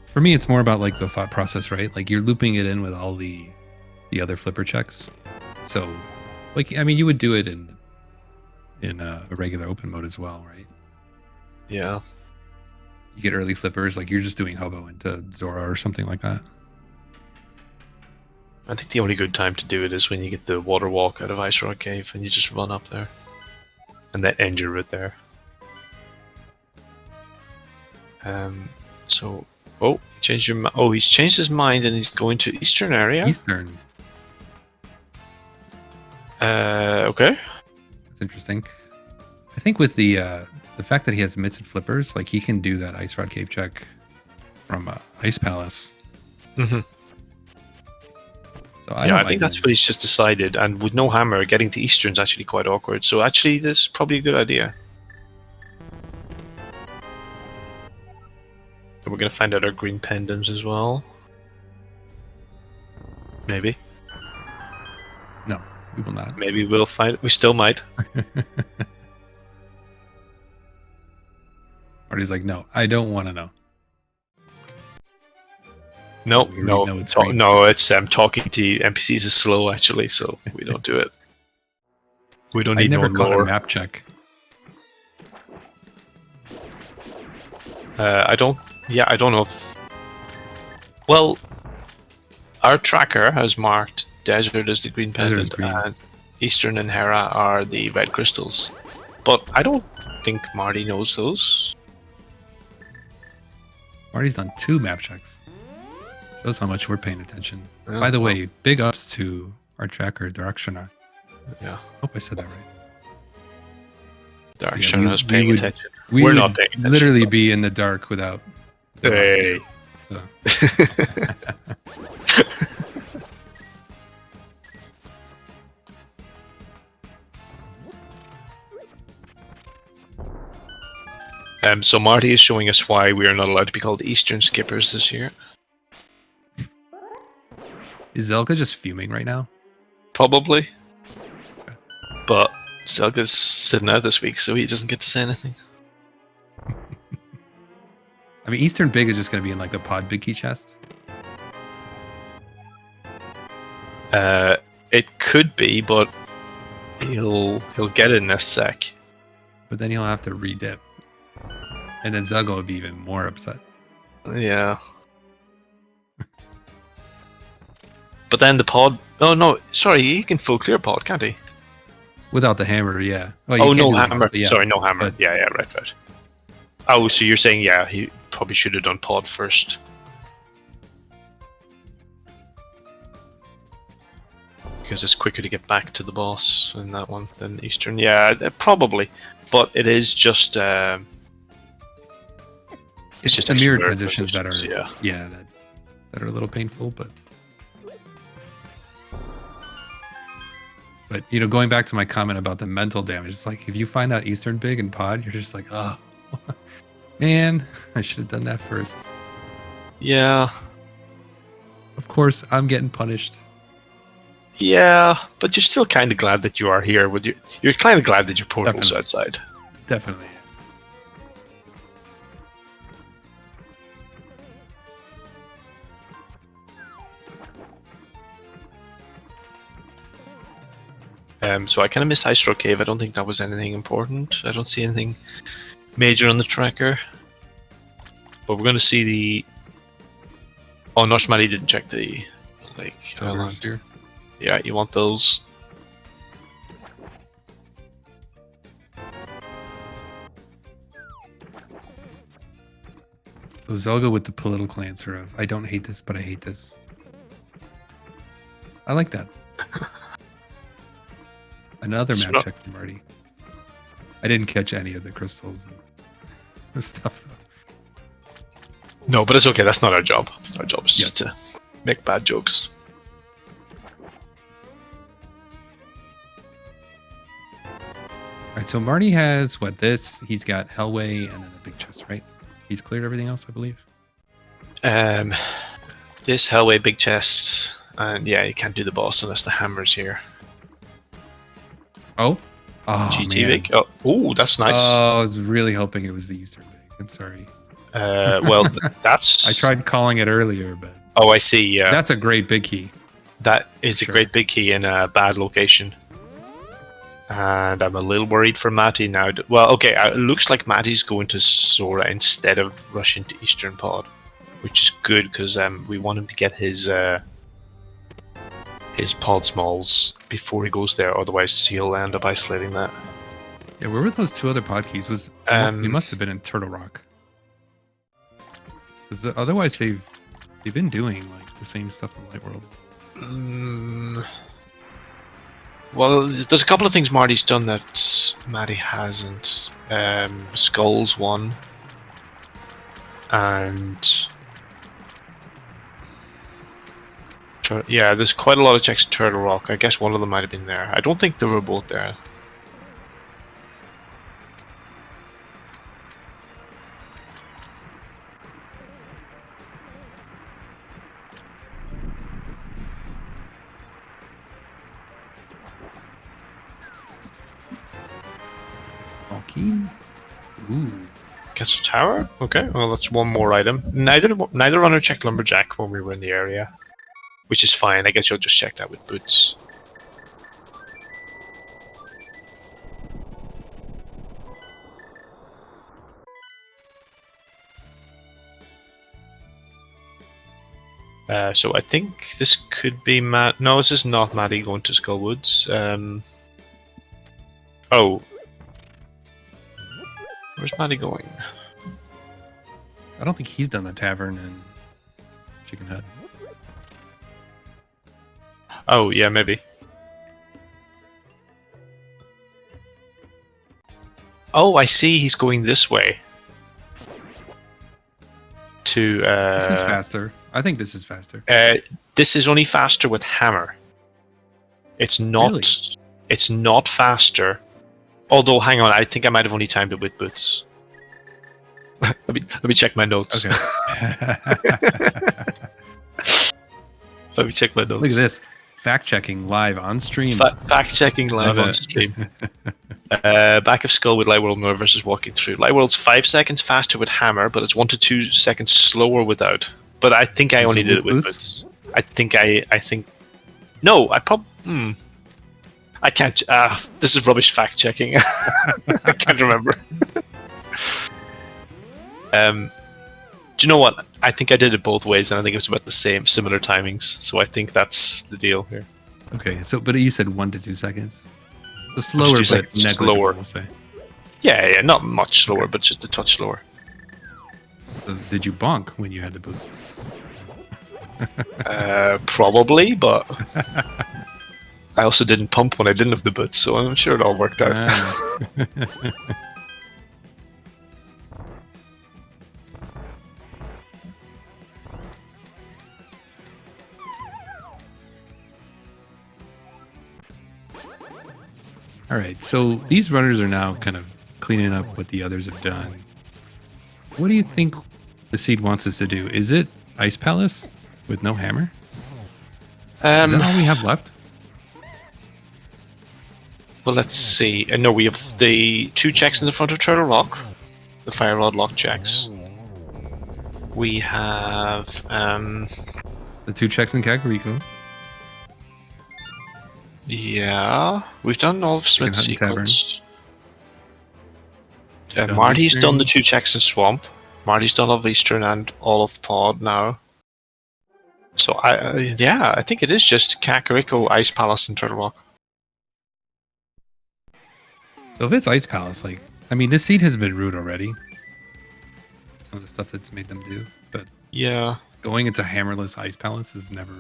For me, it's more about like the thought process, right? Like you're looping it in with all the other flipper checks. So, like, I mean, you would do it in a regular open mode as well, right? Yeah. You get early flippers, like you're just doing Hobo into Zora or something like that. I think the only good time to do it is when you get the water walk out of Ice Rock Cave and you just run up there. And then end your route there. So, he's changed his mind and he's going to Eastern area. Eastern. Okay. That's interesting. I think with the fact that he has mitts and flippers, like he can do that Ice Rod Cave check from Ice Palace. Mm-hmm. So I think that's what he's just decided. And with no hammer, getting to Eastern is actually quite awkward. So actually, this is probably a good idea. And we're going to find out our green pendants as well. Maybe. No, we will not. Maybe we'll find... We still might. Marty's like, no, I don't want to know. No, it's talking to NPCs is slow actually, so we don't do it. We don't need I never no caught lore. a map check. I don't know if... Well, our tracker has marked desert as the green pendant. Green. And Eastern and Hera are the red crystals. But I don't think Marty knows those. Marty's done 2 map checks. Shows how much we're paying attention. Yeah, By the well, way, big ups to our tracker, Directioner. yeah, Hope I said that right. Direction is paying would- attention. We We're would not paying attention. literally be in the dark without. Hey. So. So Marty is showing us why we are not allowed to be called Eastern skippers this year. Is Zelka just fuming right now? Probably. But Zelga's sitting out this week, so he doesn't get to say anything. I mean, Eastern Big is just going to be in like the pod big key chest. It could be, but he'll get it in a sec. But then he'll have to redip. And then Zelga will be even more upset. Yeah. But then the pod... Oh, no. Sorry, he can full clear pod, can't he? Without the hammer, yeah. Oh, you can't no do the hammer. yeah. Sorry, no hammer. But- Yeah, right. Oh, so you're saying, yeah, he probably should have done pod first. Because it's quicker to get back to the boss in that one than Eastern. Yeah, probably. But it is just... It's just the extra mirror mirror transitions that are yeah. that are a little painful, but you know, going back to my comment about the mental damage, it's like if you find out Eastern Big and Pod, you're just like, oh man, I should have done that first. Yeah. Of course, I'm getting punished. Yeah, but you're still kind of glad that you are here. You're kind of glad that your portal's Definitely. outside. Definitely. So I kind of missed High Stroke Cave. I don't think that was anything important. I don't see anything major on the tracker. But we're going to see the... Oh, Noshmati didn't check the lake. Silver's here. Yeah, you want those. So Zelga with the political answer of, I don't hate this, but I hate this. I like that. Another It's map not- check from Marty. I didn't catch any of the crystals and stuff, though. No, but it's okay. That's not our job. Our job is Yes. just to make bad jokes. All right, so Marty has what this? He's got Hellway and then the big chest, right? He's cleared everything else, I believe. This Hellway big chest, and yeah, you can't do the boss unless the hammer's here. Oh, GT man. big. Oh, that's nice. Oh, I was really hoping it was the Eastern Big. I'm sorry. Well, that's. I tried calling it earlier, but Oh, I see. Yeah, that's a great big key. that is a Sure. great big key in a bad location. And I'm a little worried for Matty now. Well, okay, it looks like Matty's going to Sora instead of rushing to Eastern Pod, which is good because we want him to get his pod smalls before he goes there. Otherwise, he'll end up isolating that. Yeah, where were those 2 other pod keys? They must have been in Turtle Rock. Because otherwise, they've been doing like the same stuff in Light World. Well, there's a couple of things Marty's done that Matty hasn't. Skulls one, and yeah, there's quite a lot of checks in Turtle Rock. I guess one of them might have been there. I don't think they were both there. Okay. Ooh. Gets a tower? Okay, well that's one more item. Neither runner checked Lumberjack when we were in the area. Which is fine, I guess you'll just check that with boots. So I think this could be Matt. No, this is not Maddie going to Skullwoods. Oh. Where's Maddie going? I don't think he's done the tavern in Chicken Hut. Oh, yeah, maybe. Oh, I see. He's going this way. To. This is faster. I think this is faster. This is only faster with hammer. It's not. Really? It's not faster. Although, hang on, I think I might have only timed it with boots. let me check my notes. Okay. Let me check my notes. Look at this. Fact checking live on stream. Fact checking live on stream. Back of skull with Lightworld Mirror versus walking through. Lightworld's 5 seconds faster with hammer, but it's 1 to 2 seconds slower without. But I think I only did it with boots. I think. No, I probably. I can't. This is rubbish fact checking. I can't remember. Do you know what? I think I did it both ways, and I think it was about the similar timings. So I think that's the deal here. Okay, but you said 1 to 2 seconds. So slower, but negligible, slower. We'll say. Yeah, not much slower, but just a touch slower. So did you bonk when you had the boots? Probably, but I also didn't pump when I didn't have the boots, so I'm sure it all worked out. All right, so these runners are now kind of cleaning up what the others have done. What do you think the seed wants us to do? Is it Ice Palace with no hammer? Is that all we have left? Well, let's see. No, we have the 2 checks in the front of Turtle Rock, the Fire Rod lock checks. We have the 2 checks in Kakariko. Yeah, we've done all of Smith's sequence. Marty's done the 2 checks in Swamp. Marty's done all of Eastern and all of Pod now. So I think it is just Kakariko, Ice Palace, and Turtle Rock. So if it's Ice Palace, this seed has been rude already. Some of the stuff that's made them do, but yeah, going into hammerless Ice Palace is never.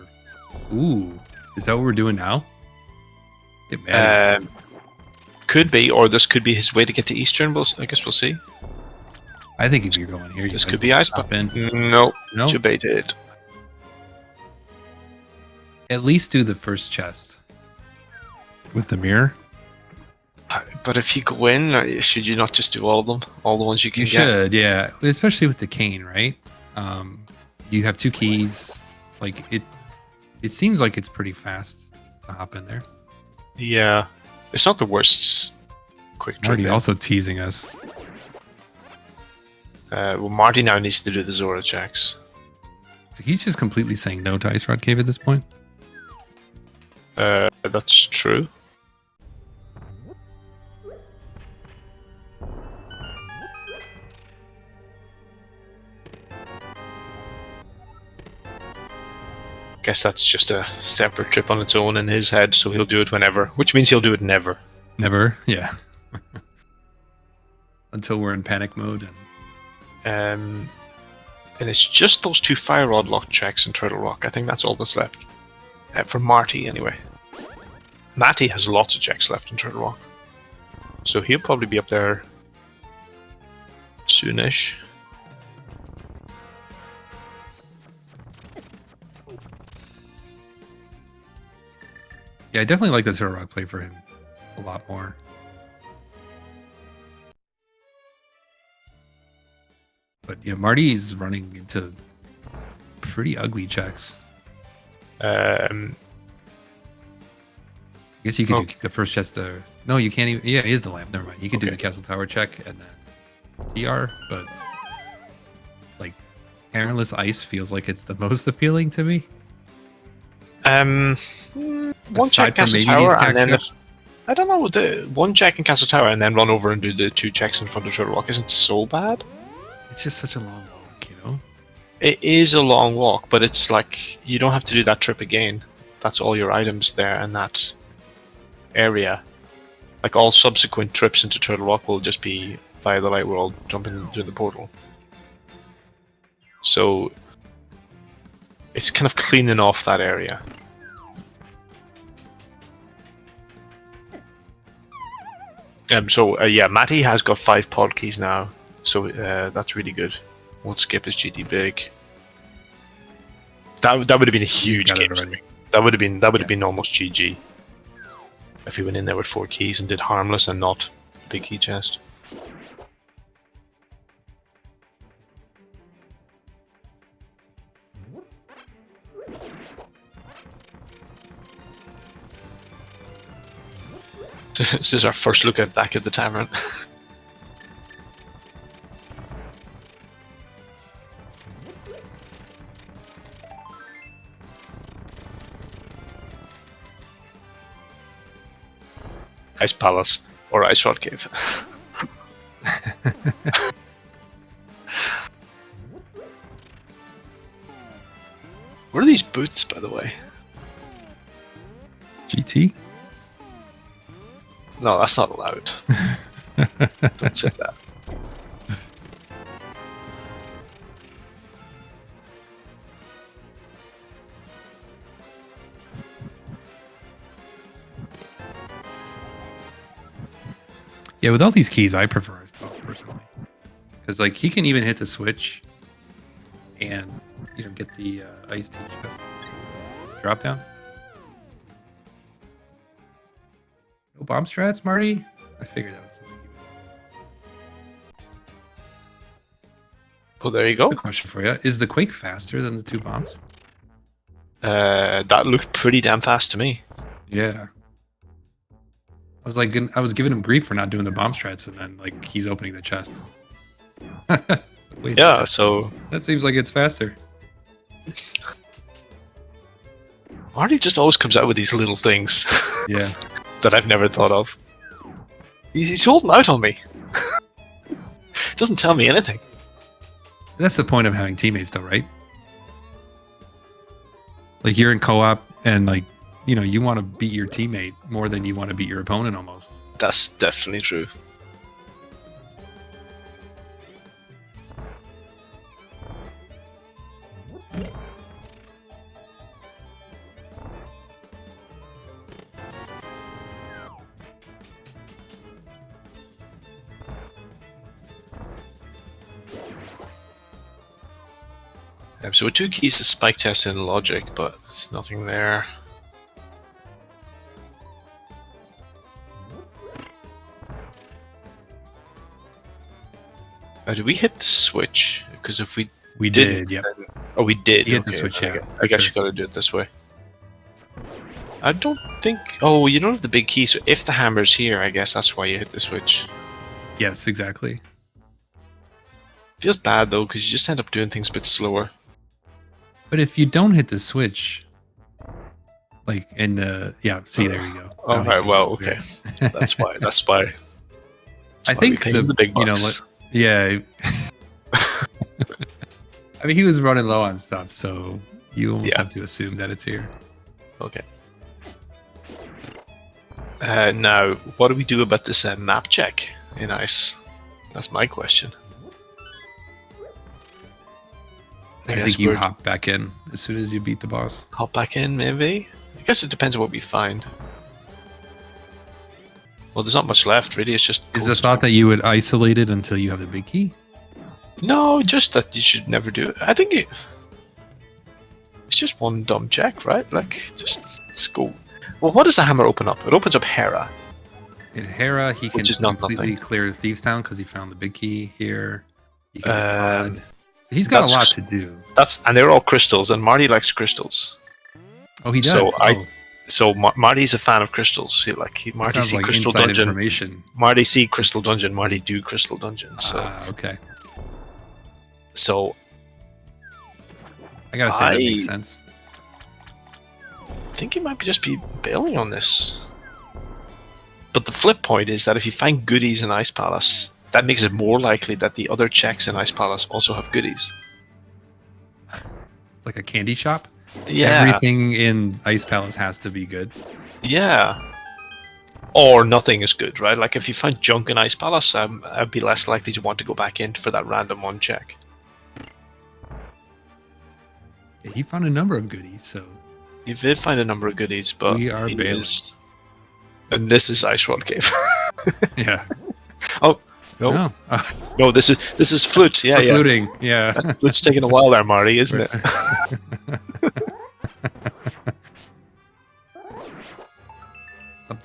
Ooh, is that what we're doing now? Get mad. Could be, or this could be his way to get to Eastern. I guess we'll see. I think if you're going here, this could be Ice Palace. No, debated. At least do the first chest with the mirror. But if you go in, should you not just do all of them? All the ones you can get? You should, yeah. Especially with the cane, right? You have 2 keys. It seems like it's pretty fast to hop in there. Yeah. It's not the worst quick trick. Marty also teasing us. Well, Marty now needs to do the Zora checks. So he's just completely saying no to Ice Rod Cave at this point? That's true. Guess that's just a separate trip on its own in his head, so he'll do it whenever, which means he'll do it never. Never, yeah. Until we're in panic mode. And it's just those 2 Fire Rod lock checks in Turtle Rock. I think that's all that's left. For Marty, anyway. Matty has lots of checks left in Turtle Rock. So he'll probably be up there soonish. Yeah, I definitely like the Turtle Rock play for him a lot more. But yeah, Marty's running into pretty ugly checks. I guess you could do the first chest there. No, you can't even. Yeah, it is the lamp. Never mind. You could do the Castle Tower check and then TR, but hammerless ice feels like it's the most appealing to me. One check Castle Tower and then I don't know, the 1 check in Castle Tower and then run over and do the 2 checks in front of Turtle Rock isn't so bad. It's just such a long walk, you know? It is a long walk, but it's like you don't have to do that trip again. That's all your items there in that area. Like all subsequent trips into Turtle Rock will just be via the light world, jumping through the portal. So it's kind of cleaning off that area. Yeah, Matty has got 5 pod keys now, so that's really good. Won't skip his GD big. That would have been a huge game. That would have been almost GG if he went in there with 4 keys and did harmless and not big key chest. This is our first look back at the tavern. Ice Palace or Ice Rod Cave. What are these boots, by the way? GT? No, that's not allowed. Don't say that. Yeah, with all these keys, I prefer Ice Palace personally, because like he can even hit the switch, and get the ice tea chest drop down. No bomb strats, Marty. I figured that was something. Well, there you go. Good question for you: is the Quake faster than the 2 bombs? That looked pretty damn fast to me. Yeah. I was giving him grief for not doing the bomb strats, and then like he's opening the chest. Wait, yeah, so that seems like it's faster. Marty just always comes out with these little things. Yeah. That I've never thought of. He's holding out on me. Doesn't tell me anything. That's the point of having teammates, though, right? Like you're in co-op, and like you want to beat your teammate more than you want to beat your opponent, almost. That's definitely true. So with 2 keys to spike test in logic, but there's nothing there. Did we hit the switch? Because if we did, yeah. Oh, we did. You hit the switch, yeah. I guess you gotta do it this way. I don't think. Oh, you don't have the big key, so if the hammer's here, I guess that's why you hit the switch. Yes, exactly. Feels bad though, because you just end up doing things a bit slower. But if you don't hit the switch, like in the see, there you go. Oh, right. Well, okay. That's why. That's why. I think the big bucks. Yeah. I mean, he was running low on stuff, so you almost have to assume that it's here. Okay. Now, what do we do about this map check in ice? That's my question. I think you hop back in as soon as you beat the boss. Hop back in, maybe? I guess it depends on what we find. Well, there's not much left, really. It's just... Is the thought that you would isolate it until you have the big key? No, just that you should never do it. I think it's just one dumb check, right? Like, just go... Well, what does the hammer open up? It opens up Hera. In Hera, he can Which is not completely nothing. clear Thieves Town because he found the big key here. He can so he's got a lot to do. And they're all crystals, and Marty likes crystals. Oh, he does. So Marty's a fan of crystals. Marty see like Crystal inside Dungeon. Information. Marty see Crystal Dungeon. Marty do Crystal Dungeon. So okay. So I gotta say that makes sense. I think he might just be bailing on this. But the flip point is that if you find goodies in Ice Palace, that makes it more likely that the other checks in Ice Palace also have goodies. It's like a candy shop. Yeah. Everything in Ice Palace has to be good. Yeah. Or nothing is good, right? Like if you find junk in Ice Palace, I'd be less likely to want to go back in for that random one check. Yeah, he found a number of goodies, so You did find a number of goodies, but we are bailing. And this is Ice Rod Cave. Yeah. Oh no, No. no! This is Flute. Yeah, yeah. Fluting. Yeah. Flute's taking a while there, Marty, isn't it?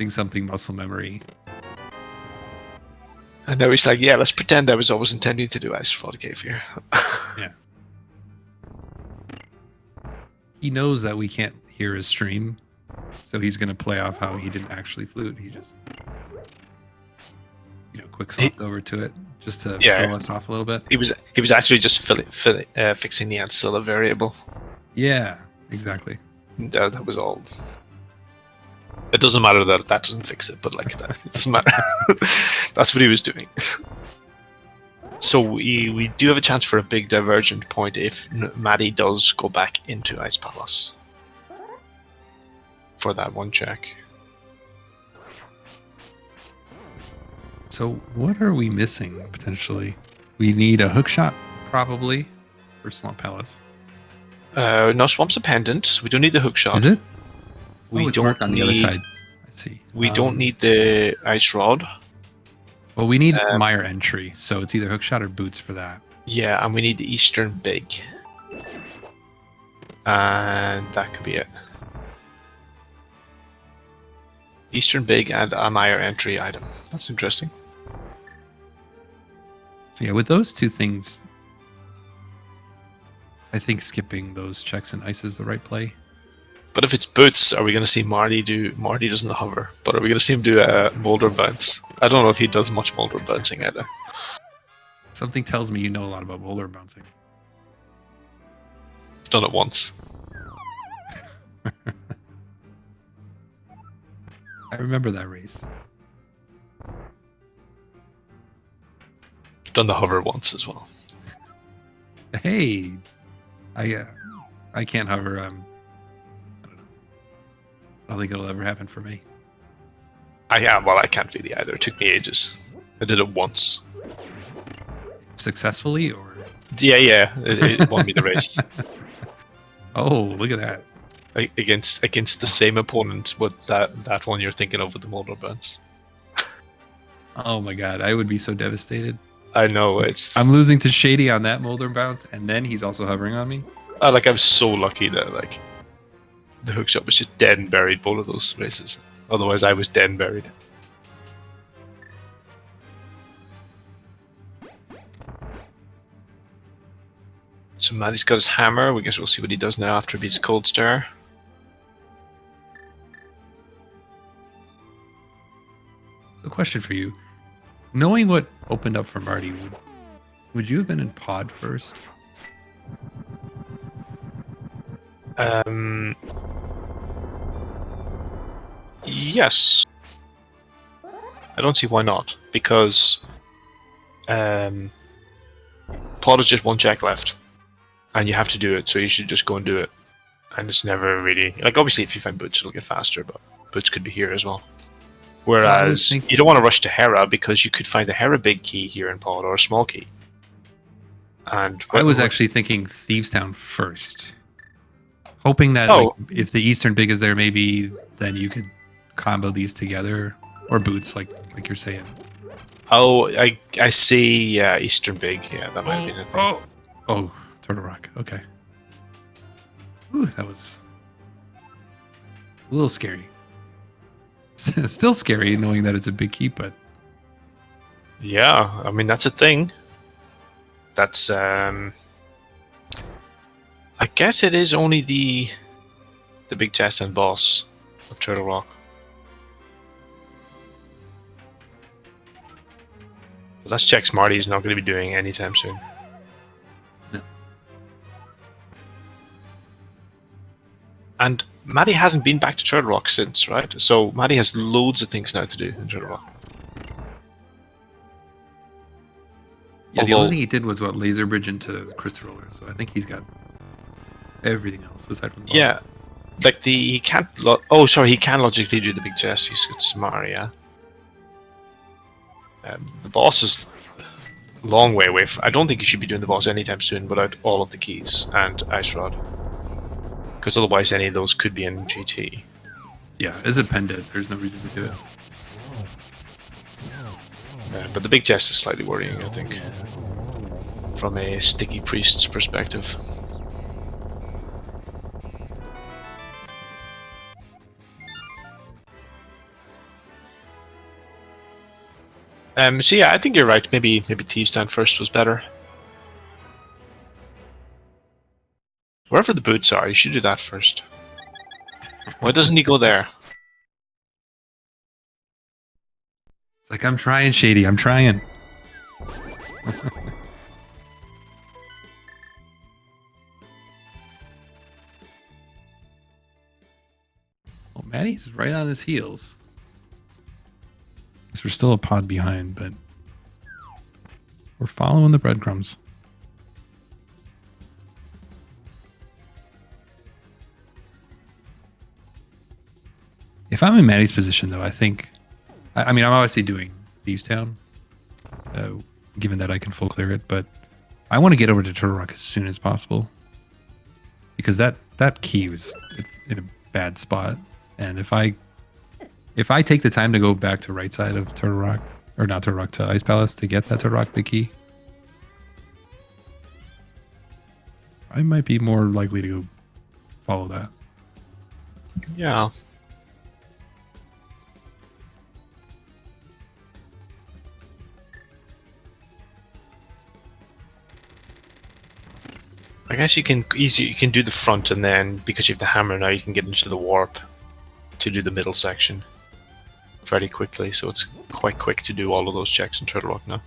something muscle memory. And now he's like, yeah, let's pretend I was always intending to do Ice Rod Cave here. Yeah. He knows that we can't hear his stream, so he's gonna play off how he didn't actually flute. He just, quick swapped over to it just to throw us off a little bit. He was actually just fixing the ancilla variable. Yeah, exactly. That was all. It doesn't matter that doesn't fix it, but like that, it doesn't matter. That's what he was doing. So we do have a chance for a big divergent point if Maddie does go back into Ice Palace for that one check. So what are we missing potentially? We need a hook shot probably for Swamp Palace. No, Swamp's a pendant. We don't need the hook shot. Is it? We it's don't marked on the other side. I see. We don't need the ice rod. Well, we need Mire entry, so it's either hookshot or boots for that. Yeah, and we need the Eastern Big. And that could be it. Eastern Big and a Mire entry item. That's interesting. So yeah, with those two things, I think skipping those checks and ice is the right play. But if it's boots, are we going to see Marty do... Marty doesn't hover, but are we going to see him do a Molder Bounce? I don't know if he does much Molder Bouncing either. Something tells me you know a lot about Molder Bouncing. I've done it once. I remember that race. I've done the hover once as well. Hey! I can't hover. I don't know. I don't think it'll ever happen for me. I can't really either. It took me ages. I did it once. Successfully, or? Yeah. It won me the race. Oh, look at that. Against the same opponent with that one you're thinking of with the Molder Bounce. Oh my god, I would be so devastated. I know, I'm losing to Shady on that Molder Bounce, and then he's also hovering on me. I'm so lucky that the hookshot was just dead and buried both of those races. Otherwise, I was dead and buried. So Maddie's got his hammer. We guess we'll see what he does now after he beats Cold Star. So, question for you: knowing what opened up for Marty, would you have been in pod first? Yes. I don't see why not, because pod is just one check left, and you have to do it, so you should just go and do it. And it's never really obviously if you find boots it'll get faster, but boots could be here as well. Whereas you don't want to rush to Hera because you could find a Hera big key here in pod or a small key. And I was actually thinking Thievestown first, hoping that if the Eastern Big is there, maybe then you could combo these together, or boots like you're saying. Oh, I see. Yeah, Eastern Big. Yeah, that might be the thing. Oh, Turtle Rock. Okay. Ooh, that was a little scary. Still scary knowing that it's a big keep, but yeah, I mean that's a thing. That's I guess it is only the big chest and boss of Turtle Rock. Well, that's checks Marty's not going to be doing anytime soon. No. And Maddie hasn't been back to Turtle Rock since, right? So Maddie has loads of things now to do in Turtle Rock. Yeah, the only thing he did was laser bridge into the Crystal Roller, so I think he's got everything else aside from the boss. Yeah, like he can't. Oh, sorry, he can logically do the big chest. He's got Samaria. The boss is a long way away. I don't think you should be doing the boss anytime soon without all of the keys and Ice Rod, because otherwise any of those could be in GT. Yeah, as a pendant, there's no reason to do it. But the big chest is slightly worrying, I think, from a sticky priest's perspective. So yeah, I think you're right. Maybe T-stand first was better. Wherever the boots are, you should do that first. Why doesn't he go there? It's like, I'm trying, Shady. I'm trying. Well, Maddie's right on his heels. We're still a pod behind, but we're following the breadcrumbs. If I'm in Maddie's position, though, I think... I mean, I'm obviously doing Thieves Town, given that I can full clear it, but I want to get over to Turtle Rock as soon as possible. Because that key was in a bad spot. And if I take the time to go back to right side of Turtle Rock, or not Turtle Rock, to Ice Palace to get that Turtle Rock big key, I might be more likely to go follow that. Yeah. I guess you can do the front, and then because you have the hammer now, you can get into the warp to do the middle section fairly quickly. So it's quite quick to do all of those checks in Turtle Rock now.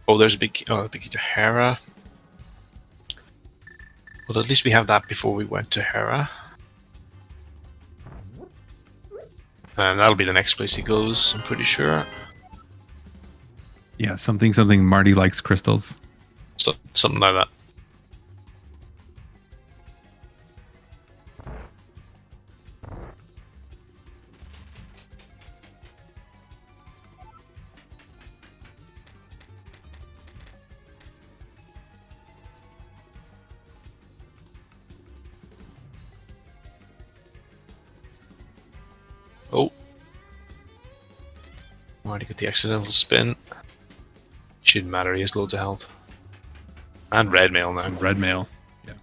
Oh, there's a big key to Hera. Well, at least we have that before we went to Hera. And that'll be the next place he goes, I'm pretty sure. Yeah, something Marty likes crystals. So, something like that. Oh. Already got the accidental spin. Shouldn't matter, he has loads of health. And red mail now. And red mail. Yeah.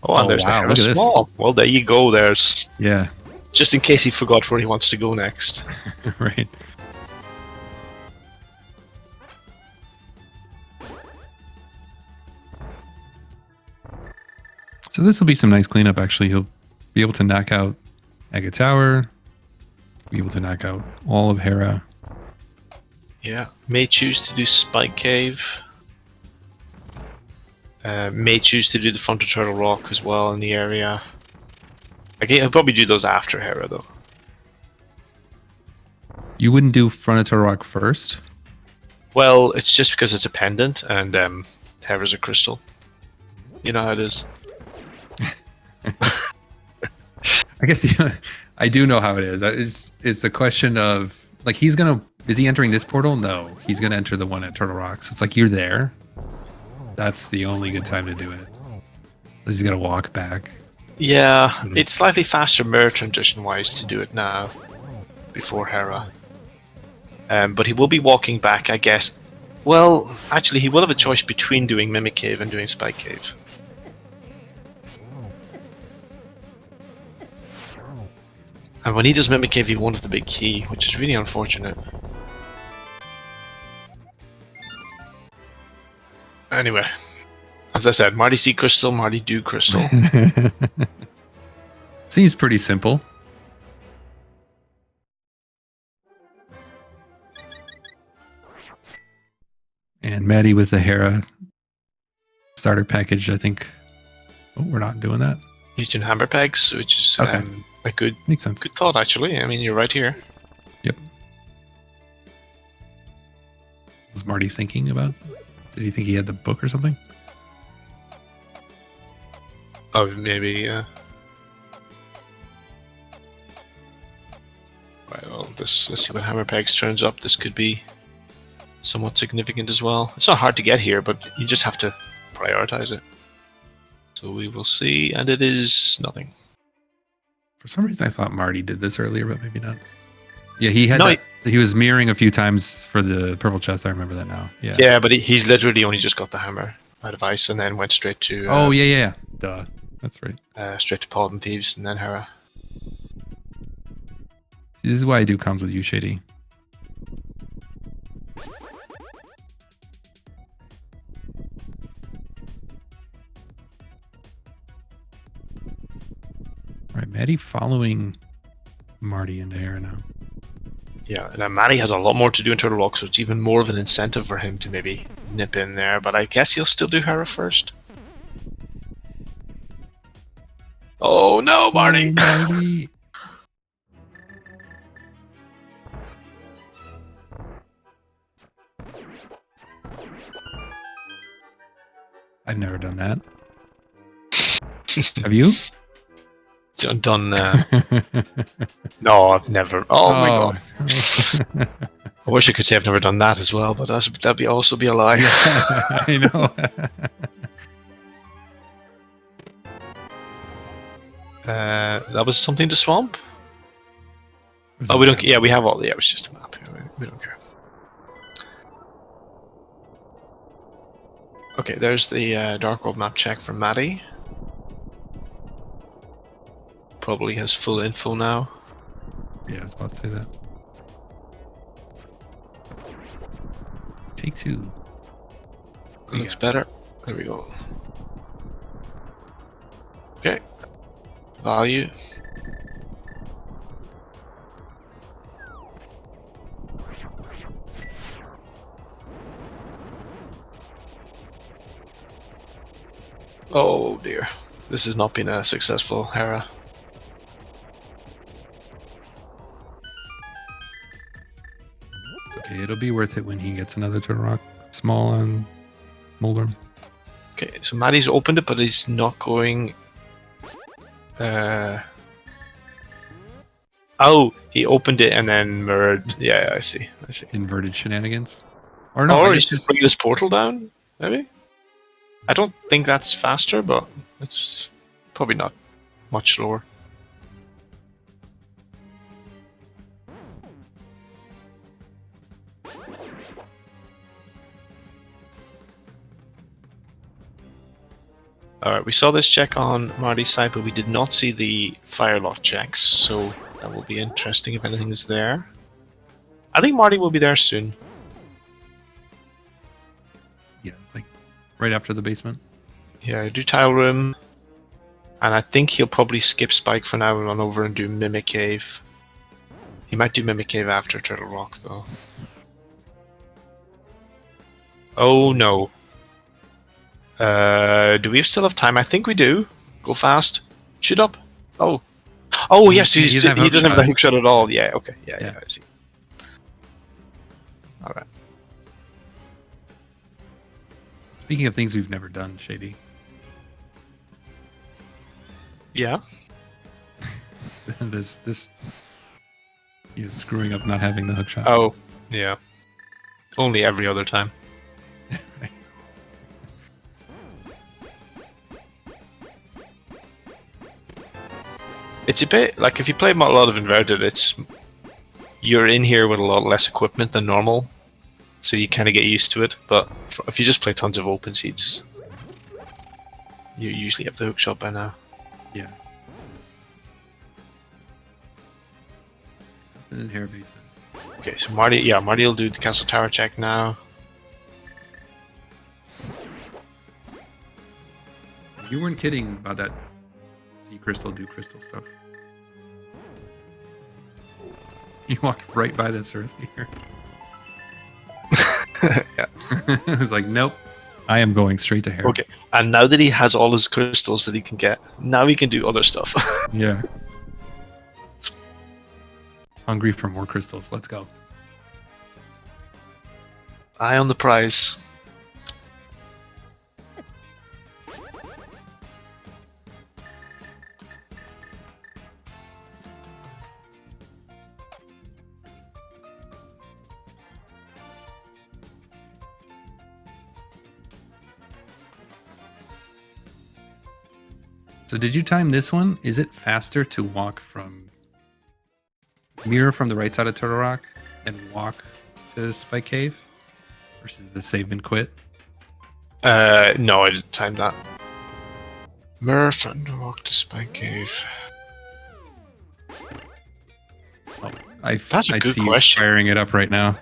Oh, and there's wow, the look at small. Well, there you go. There's... Yeah. Just in case he forgot where he wants to go next. Right. So this will be some nice cleanup, actually. He'll be able to knock out Agate Tower, be able to knock out all of Hera. Yeah. May choose to do Spike Cave. May choose to do the front of Turtle Rock as well in the area. Okay, he'll probably do those after Hera, though. You wouldn't do front of Turtle Rock first? Well, it's just because it's a pendant, and Hera's a crystal. You know how it is. I guess I do know how it is. It's a question of, like, is he entering this portal? No, he's gonna enter the one at Turtle Rock. So it's like, you're there. That's the only good time to do it. He's gonna walk back. Yeah, it's slightly faster mirror transition wise to do it now, before Hera. But he will be walking back, I guess. Well, actually, he will have a choice between doing Mimic Cave and doing Spike Cave. And when he does Mimic Cave, he won't have the big key, which is really unfortunate. Anyway, as I said, Marty see crystal, Marty do crystal. Seems pretty simple. And Maddie with the Hera starter package, I think. Oh, we're not doing that. He's doing hammer pegs, which is okay. A good, makes sense. Good thought, actually. I mean, you're right here. Yep. Marty thinking about? Did he think he had the book or something? Oh, maybe, yeah. Right, well, let's see what Hammer Pegs turns up. This could be somewhat significant as well. It's not hard to get here, but you just have to prioritize it. So we will see, and it is nothing. For some reason, I thought Marty did this earlier, but maybe not. Yeah, he had. He was mirroring a few times for the purple chest. I remember that now. Yeah. Yeah, but he literally only just got the hammer out of ice and then went straight to. Oh yeah. Duh. That's right. Straight to Paul and Thieves and then Hera. This is why I do comms with you, Shady. All right, Maddie following Marty into Hera now. Yeah, and Maddie has a lot more to do in Turtle Rock, so it's even more of an incentive for him to maybe nip in there. But I guess he'll still do Hera first. Oh no, Marty! Oh, Marty. I've never done that. Have you? Done. No, I've never. Oh my god! I wish I could say I've never done that as well, but that'd be also be a lie. I know. That was something to swamp. Oh, we don't. Yeah, we have all. Yeah, it was just a map. We don't care. Okay, there's the Dark World map check from Maddie. Probably has full info now. Yeah, I was about to say that. Take two. Looks better. There we go. Okay. Value. Oh dear. This has not been a successful Hera. It's okay, it'll be worth it when he gets another Turtle Rock small on Moldorm. Okay, so Maddie's opened it, but he's not going... Oh, he opened it and then mirrored. Yeah, I see. Inverted shenanigans? Or no, he's just bringing this portal down, maybe? I don't think that's faster, but it's probably not much slower. Alright, we saw this check on Marty's side, but we did not see the Firelock checks, so that will be interesting if anything is there. I think Marty will be there soon. Yeah, like right after the basement. Yeah, do Tile Room, and I think he'll probably skip Spike for now and run over and do Mimic Cave. He might do Mimic Cave after Turtle Rock, though. Oh no. Do we still have time? I think we do. Go fast. Shoot up. Oh. Oh, yes, he doesn't have the hook shot at all. Yeah, okay. Yeah, I see. Alright. Speaking of things we've never done, Shady. Yeah. this is screwing up not having the hook shot. Oh, yeah. Only every other time. It's a bit like if you play a lot of Inverted, you're in here with a lot less equipment than normal, so you kind of get used to it. But if you just play tons of open seeds, you usually have the hook shot by now. Yeah. In Hera basement. Okay, so Marty will do the Castle Tower check now. You weren't kidding about that. See crystal, do crystal stuff. You walked right by this earlier. Yeah. I was like, nope. I am going straight to Hera. Okay, and now that he has all his crystals that he can get, now he can do other stuff. Yeah. Hungry for more crystals. Let's go. Eye on the prize. So did you time this one? Is it faster to walk from mirror from the right side of Turtle Rock and walk to Spike Cave versus the save and quit? No, I didn't time that. Mirror from walk to Spike Cave. Oh, That's a I good see question. You firing it up right now.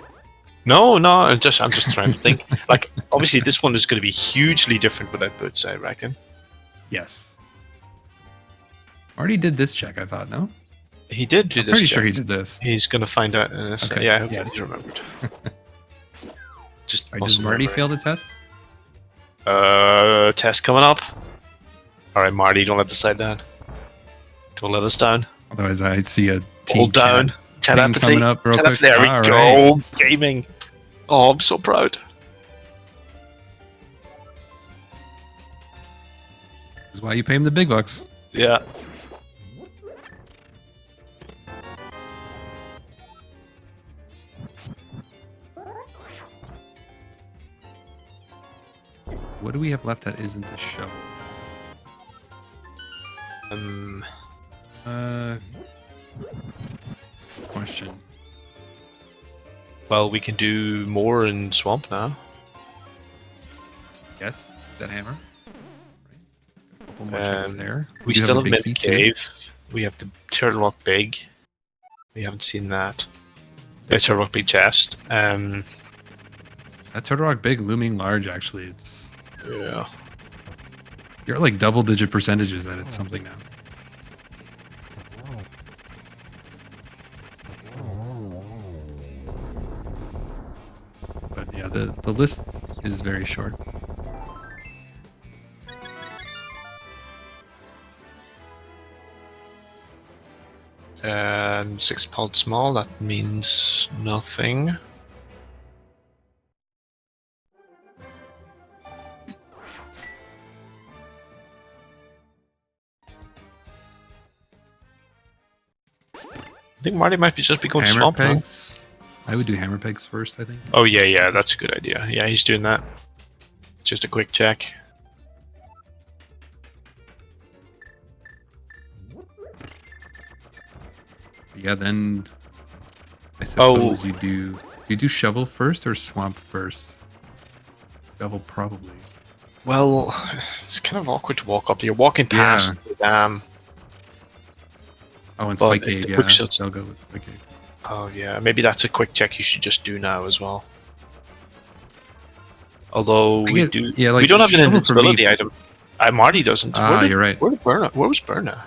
No, I'm just trying to think. Like, obviously, this one is going to be hugely different without boots, I reckon. Yes. Marty did this check, I thought, no? He did do I'm this pretty check. sure he did this. He's going to find out in a second. Okay, Yeah, I hope yes. he remembered. Just Does Marty fail the test? Test coming up. Alright, Marty, don't let the side down. Don't let us down. Otherwise, I see a team Hold down. chat Telepathy. coming up real quick. There we All go. right. Gaming. Oh, I'm so proud. This is why you pay him the big bucks. Yeah. What do we have left that isn't a show? Question. Well, we can do more in Swamp now. Yes, that hammer. Right. A couple more checks there. We do still a have big key Mid too. Cave. We have the Turtle Rock Big. We haven't seen that. The Turtle Rock Big Chest. That Turtle Rock Big looming large. Actually, it's Yeah. you're at like double-digit percentages that it's something now. But yeah, the list is very short. And 6 pound small. That means nothing. I think Marty might be just be going Hammer Swamp now. pegs. I would do hammer pegs first, I think. Oh yeah, that's a good idea. Yeah, he's doing that. Just a quick check. Yeah, then I suppose you do shovel first or swamp first? Shovel probably. Well, it's kind of awkward to walk up. You're walking past the dam. Oh, and But Spike if Cave, the yeah. hook shots- I'll go with Spike Cave. Oh yeah, maybe that's a quick check you should just do now as well. Although we don't have an shovel for me- invincibility item. Marty doesn't. Ah, you're right. Where was Berna?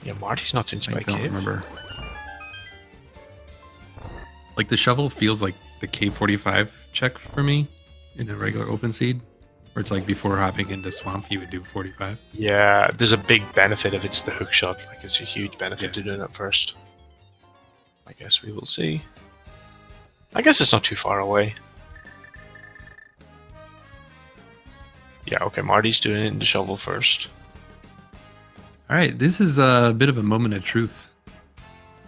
Yeah, Marty's not in I Spike don't Cave. remember. Like the shovel feels like the K45 check for me in a regular open seed. Where it's like before hopping into swamp, you would do 45. Yeah, there's a big benefit if it's the hook shot. Like it's a huge benefit to doing it first. I guess we will see. I guess it's not too far away. Yeah, okay, Marty's doing it in the shovel first. All right, this is a bit of a moment of truth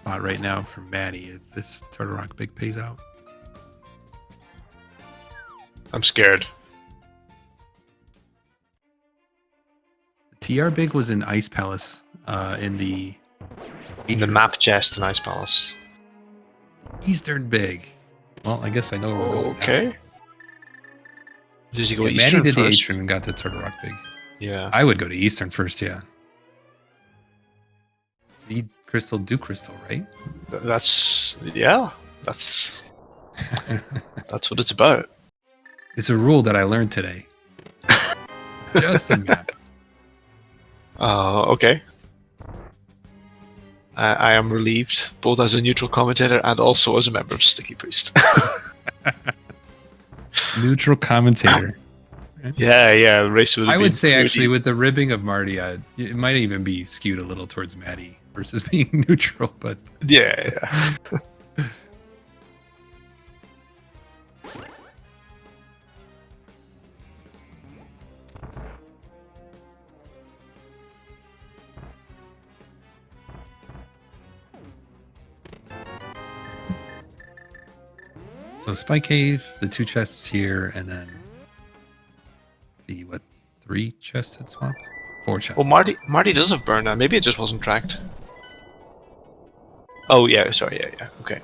spot right now for Maddie if this Turtle Rock Big pays out. I'm scared. TR Big was in Ice Palace in the map chest in Ice Palace. Eastern Big. Well, I guess I know where we're going. Okay. Does he go Yeah, Eastern Maddie did the first? Eastern and got to Turtle Rock Big. Yeah. I would go to Eastern first, yeah. Seed crystal, do crystal, right? That's that's what it's about. It's a rule that I learned today. Just a map. Okay. I am relieved, both as a neutral commentator and also as a member of Sticky Priest. Neutral commentator. Right? Yeah, race would have I been would say pretty- actually with the ribbing of Marty, it might even be skewed a little towards Maddie versus being neutral, but Yeah. so Spike Cave, the 2 chests here, and then the 3 chests at Swamp? 4 chests. Well, Marty does have burn now. Maybe it just wasn't tracked. Oh yeah, sorry, yeah, okay.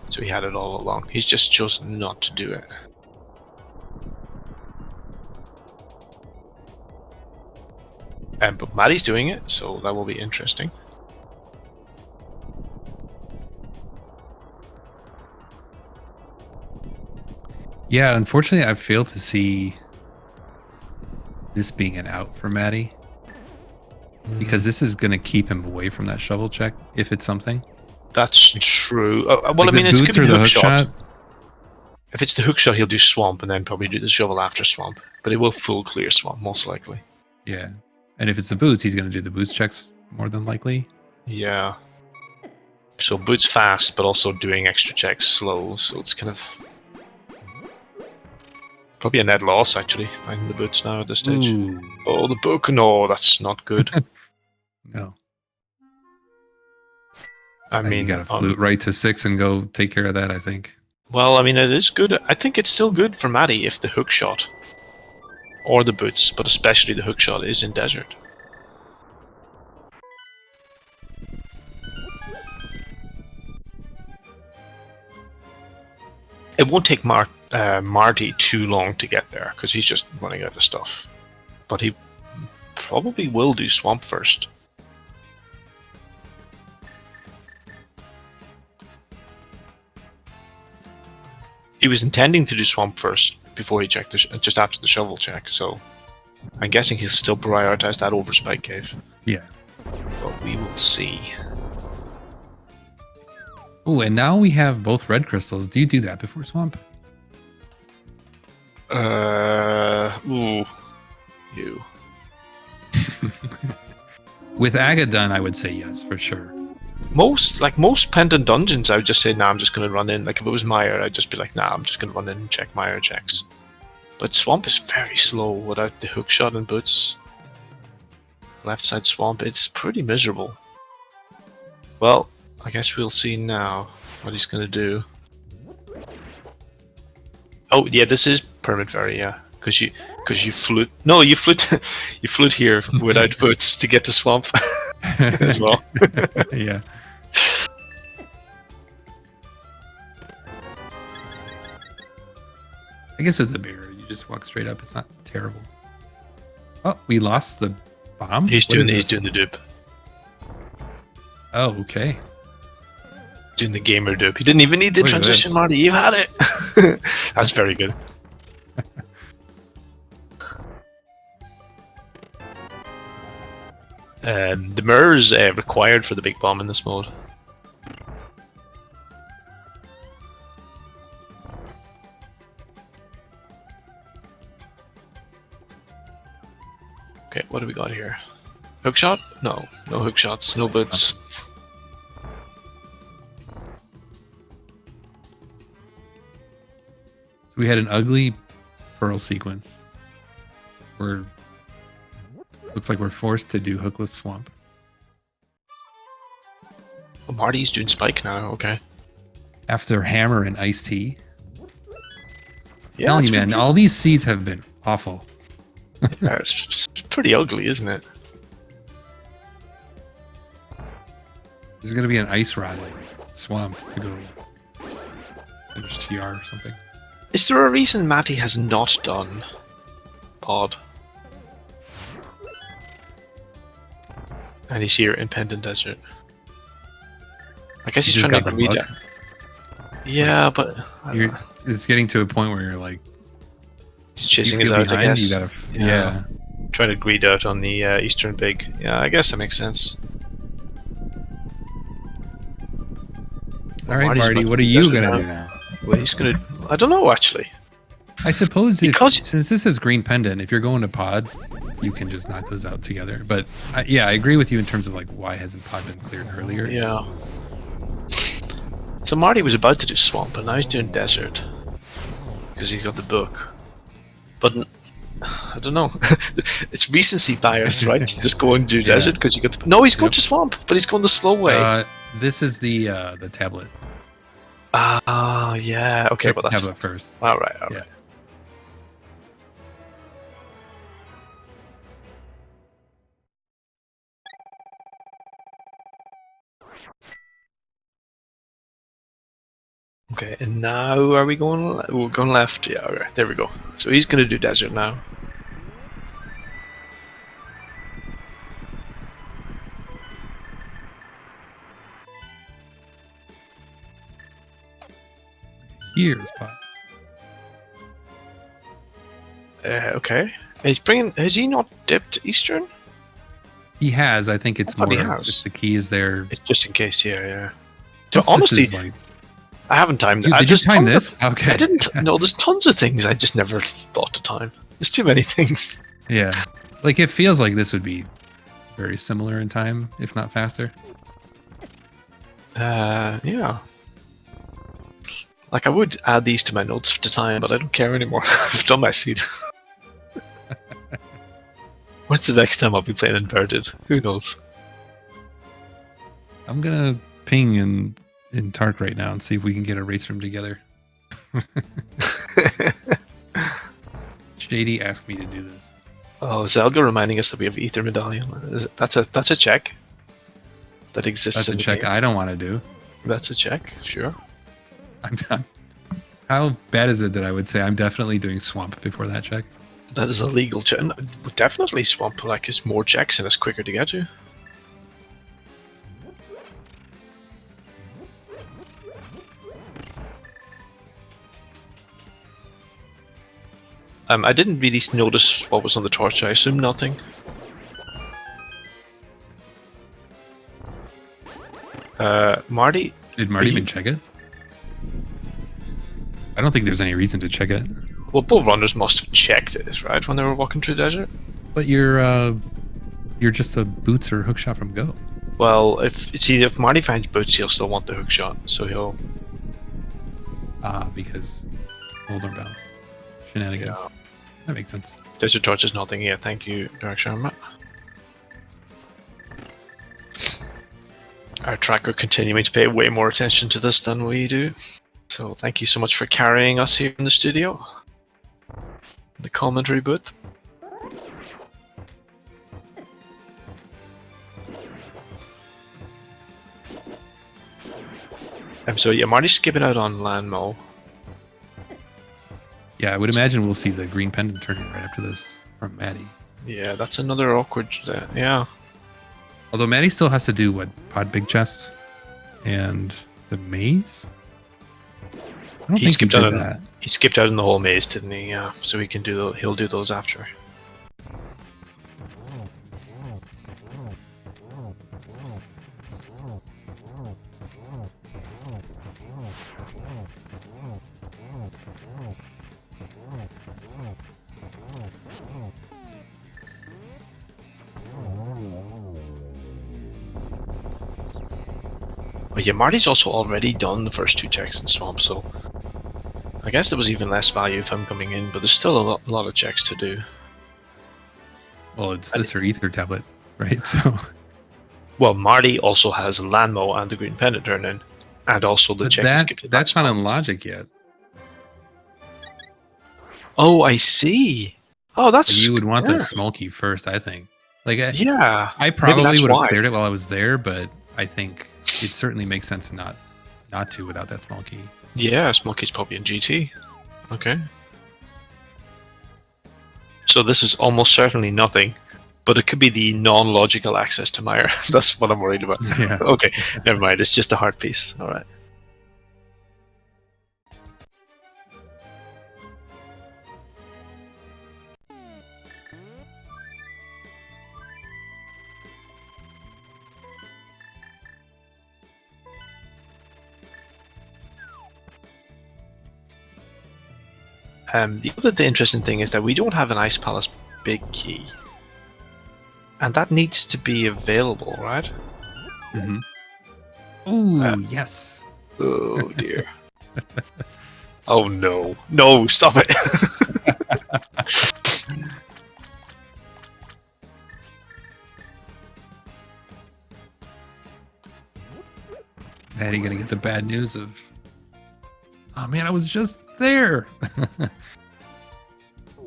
So he had it all along. He's just chosen not to do it. But Maddie's doing it, so that will be interesting. Yeah, unfortunately, I've failed to see this being an out for Maddie. Because this is going to keep him away from that shovel check, if it's something. That's true. Well, like I mean, it's boots going to or be the hook shot. shot. If it's the hook shot, he'll do swamp and then probably do the shovel after swamp. But it will full clear swamp, most likely. Yeah. And if it's the boots, he's going to do the boots checks more than likely. Yeah. So boots fast, but also doing extra checks slow. So it's kind of probably a net loss, actually, finding the boots now at this stage. Ooh. Oh, the book. No, that's not good. No. I mean, you got to flute right to 6 and go take care of that, I think. Well, I mean, it is good. I think it's still good for Maddie if the hook shot or the boots, but especially the hook shot, is in desert. It won't take Marty too long to get there because he's just running out of stuff. But he probably will do swamp first. He was intending to do swamp first before he checked just after the shovel check, so I'm guessing he'll still prioritize that over Spike Cave. Yeah. But we will see. Oh, and now we have both red crystals. Do you do that before Swamp? Ooh. You. With Aga done, I would say yes, for sure. Most pendant dungeons, I would just say, nah, I'm just going to run in. Like, if it was Mire, I'd just be like, nah, I'm just going to run in and check Mire checks. But Swamp is very slow without the hook shot and boots. Left side Swamp, it's pretty miserable. Well, I guess we'll see now what he's going to do. Oh, yeah, this is Permit Ferry, yeah. Because you flute. No, you flute. You flute here without boots to get to Swamp as well. Yeah. I guess with the bear, you just walk straight up. It's not terrible. Oh, we lost the bomb. He's doing the dupe. Oh, okay. Doing the gamer dupe. He didn't even need the transition, Marty. You had it. That's very good. The mirrors required for the big bomb in this mode. Okay, what do we got here? Hook shot? No, no hook shots, no boots. So we had an ugly pearl sequence where looks like we're forced to do hookless swamp. Oh, Marty's doing spike now, okay. After hammer and iced tea. Yeah, Telling you, man, all these seeds have been awful. Yeah, it's pretty ugly, isn't it? There's going to be an ice rod swamp to go finish TR or something. Is there a reason Matty has not done pod? And he's here in Pendant Desert. I guess he's trying to read it. Yeah, but it's getting to a point where you're like, he's chasing his out, I guess. Yeah. Trying to greed out on the Eastern Big. Yeah, I guess that makes sense. All right, Marty, what are you going to do now? Well, he's going to... I don't know, actually. I suppose Because- since this is green pendant, if you're going to pod, you can just knock those out together. But yeah, I agree with you in terms of like why hasn't pod been cleared earlier? Yeah. So Marty was about to do swamp, and now he's doing desert because he got the book. But I don't know. It's recency bias, right? Just go and do desert because you got the. No, he's going to swamp, but he's going the slow way. This is the tablet. Ah, yeah. Okay, but that's tablet first. All right. All right. Okay, and now are we going? We're going left. Yeah, okay, there we go. So he's going to do desert now. Here's pod. Okay. He's bringing. Has he not dipped Eastern? He has. I think it's more. If the key is there, it's just in case. Yeah. So honestly, I haven't timed it. Did you time this? Okay. I didn't. No, there's tons of things I just never thought to time. There's too many things. Yeah. Like it feels like this would be very similar in time, if not faster. Yeah. Like I would add these to my notes to time, but I don't care anymore. I've done my seed. When's the next time I'll be playing inverted? Who knows? I'm gonna ping in Tark right now and see if we can get a race room together. Shady asked me to do this. Oh, Zelga reminding us that we have Ether Medallion. That's a check. That exists. That's a check I don't want to do. That's a check, sure. I'm how bad is it that I would say I'm definitely doing swamp before that check? That is a legal check. Definitely swamp. Like it's more checks and it's quicker to get to. I didn't really notice what was on the torch. I assume nothing. Marty? Did Marty even check it? I don't think there's any reason to check it. Well, both runners must have checked it, right, when they were walking through the desert? But you're just a boots or hookshot from go. Well, if Marty finds boots, he'll still want the hookshot, so he'll... because hold or bounce. Shenanigans. Yeah. That makes sense. Desert torch is nothing. Yeah, thank you, Dark Sharma. Our tracker continuing to pay way more attention to this than we do. So thank you so much for carrying us here in the studio. The commentary booth. So yeah, Marty's skipping out on land mo. Yeah, I would imagine we'll see the green pendant turning right after this from Maddie. Yeah, that's another awkward... yeah. Although Maddie still has to do, what, pod big chest? And the maze? I don't think skipped out that. He skipped out in the whole maze, didn't he? Yeah, so he can do he'll do those after. But yeah, Marty's also already done the first two checks in Swamp, so I guess there was even less value of him coming in, but there's still a lot of checks to do. Well, it's this or Ether tablet, right? So, well, Marty also has Landmo and the Green Pendant turn in, and also the check. That's not in logic yet. Oh, I see. Oh, that's... You would want the small key first, I think. Like, yeah, I probably would have cleared it while I was there, but I think it certainly makes sense not to without that small key. Yeah, small key's probably in GT. Okay. So this is almost certainly nothing, but it could be the non-logical access to Meyer. That's what I'm worried about. Yeah. Okay, never mind. It's just a heart piece. All right. The interesting thing is that we don't have an Ice Palace big key. And that needs to be available, right? Mm-hmm. Ooh, yes. Oh, dear. Oh, no. No, stop it. Maddie gonna get the bad news of, oh man, I was just there.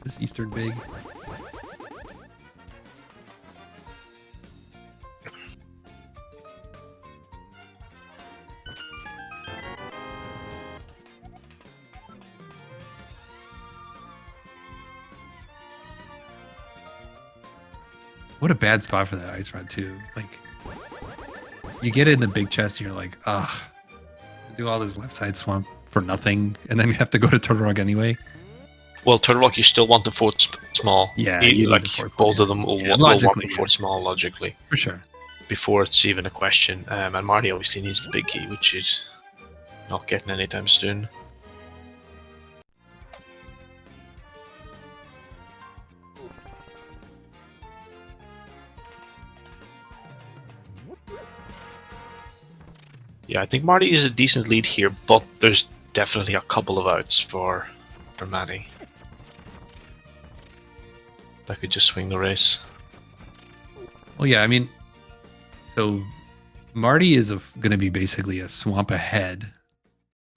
This Eastern big. What a bad spot for that ice rod too. Like, you get it in the big chest and you're like, ugh, do all this left side swamp for nothing, and then you have to go to Turtle Rock anyway. Well, Turtle Rock, you still want the fourth small. Yeah, you like both of them will want the fourth small logically. For sure. Before it's even a question. And Marty obviously needs the big key, which is not getting anytime soon. Yeah, I think Marty is a decent lead here, but there's definitely a couple of outs for Matty. That could just swing the race. Well, yeah, I mean, so Marty is going to be basically a swamp ahead,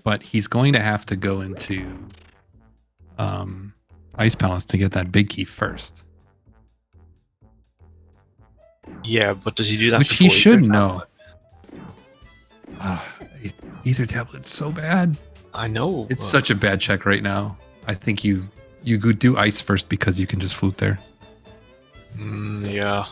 but he's going to have to go into Ice Palace to get that big key first. Yeah, but does he do that? Which he should know. Ether Tablet's so bad. I know. It's such a bad check right now. I think you could do ice first because you can just flute there. Yeah.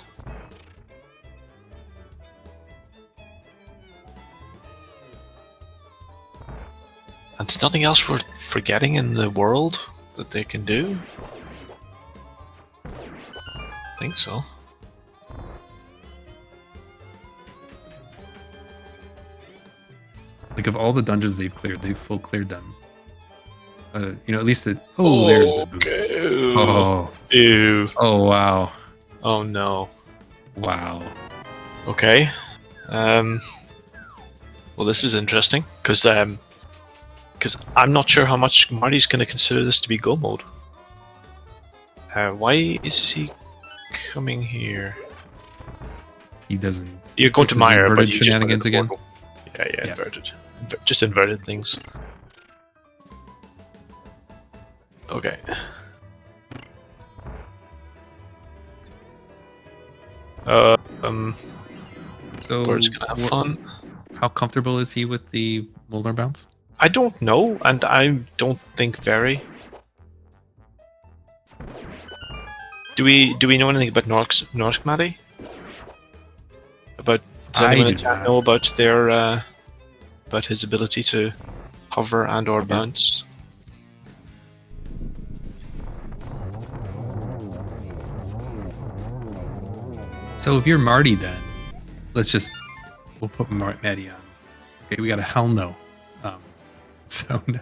And there's nothing else worth forgetting in the world that they can do? I think so. Like, of all the dungeons they've cleared, they've full cleared them. At least it. Oh, there's the boost. Oh. Ew. Oh, wow. Oh, no. Wow. Okay. Well, this is interesting, because I'm not sure how much Marty's going to consider this to be go mode. Why is he coming here? He doesn't. You're going to Meyer, but you shenanigans just again. Yeah, inverted. Just inverted things. Okay. So Bird's gonna have fun. How comfortable is he with the Molnar bounce? I don't know, and I don't think very. Do we know anything about Norsk Matty? Does anyone in chat know about their about his ability to hover and or bounce? So if you're Marty, then we'll put Matty on. Okay, we got a hell no. So no.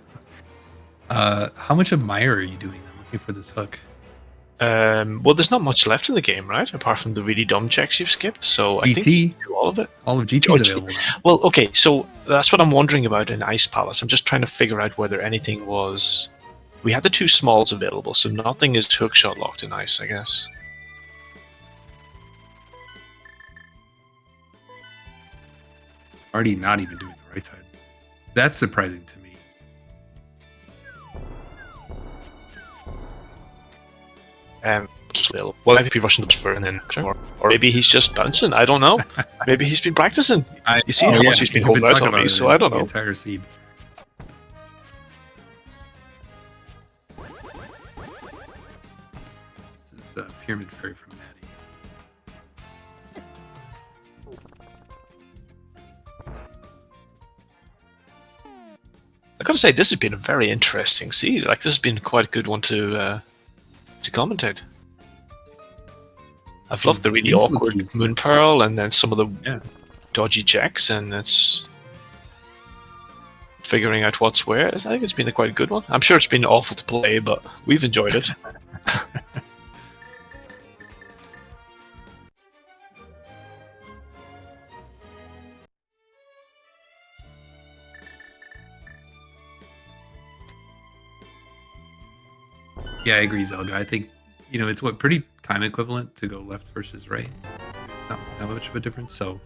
How much of Meyer are you doing then, looking for this hook? Well, there's not much left in the game, right? Apart from the really dumb checks you've skipped. So I think you do all of it. All of GT is available. Well, okay, so that's what I'm wondering about in Ice Palace. I'm just trying to figure out whether anything was. We had the two smalls available, so nothing is hookshot locked in Ice, I guess. Already not even doing the right side. That's surprising to me. Well, maybe rushing the for and then, or maybe he's just bouncing. I don't know. Maybe he's been practicing. You see how much he's been holding out on me, so I don't know. Entire seed. This is Pyramid Fairy from Maddie. I gotta say, this has been a very interesting seed. Like, this has been quite a good one to commentate. I've loved the really awkward Moon Pearl and then some of the dodgy checks, and it's figuring out what's where. I think it's been a quite good one. I'm sure it's been awful to play, but we've enjoyed it. Yeah, I agree, Zelga. I think, it's pretty time equivalent to go left versus right. Not that much of a difference. So,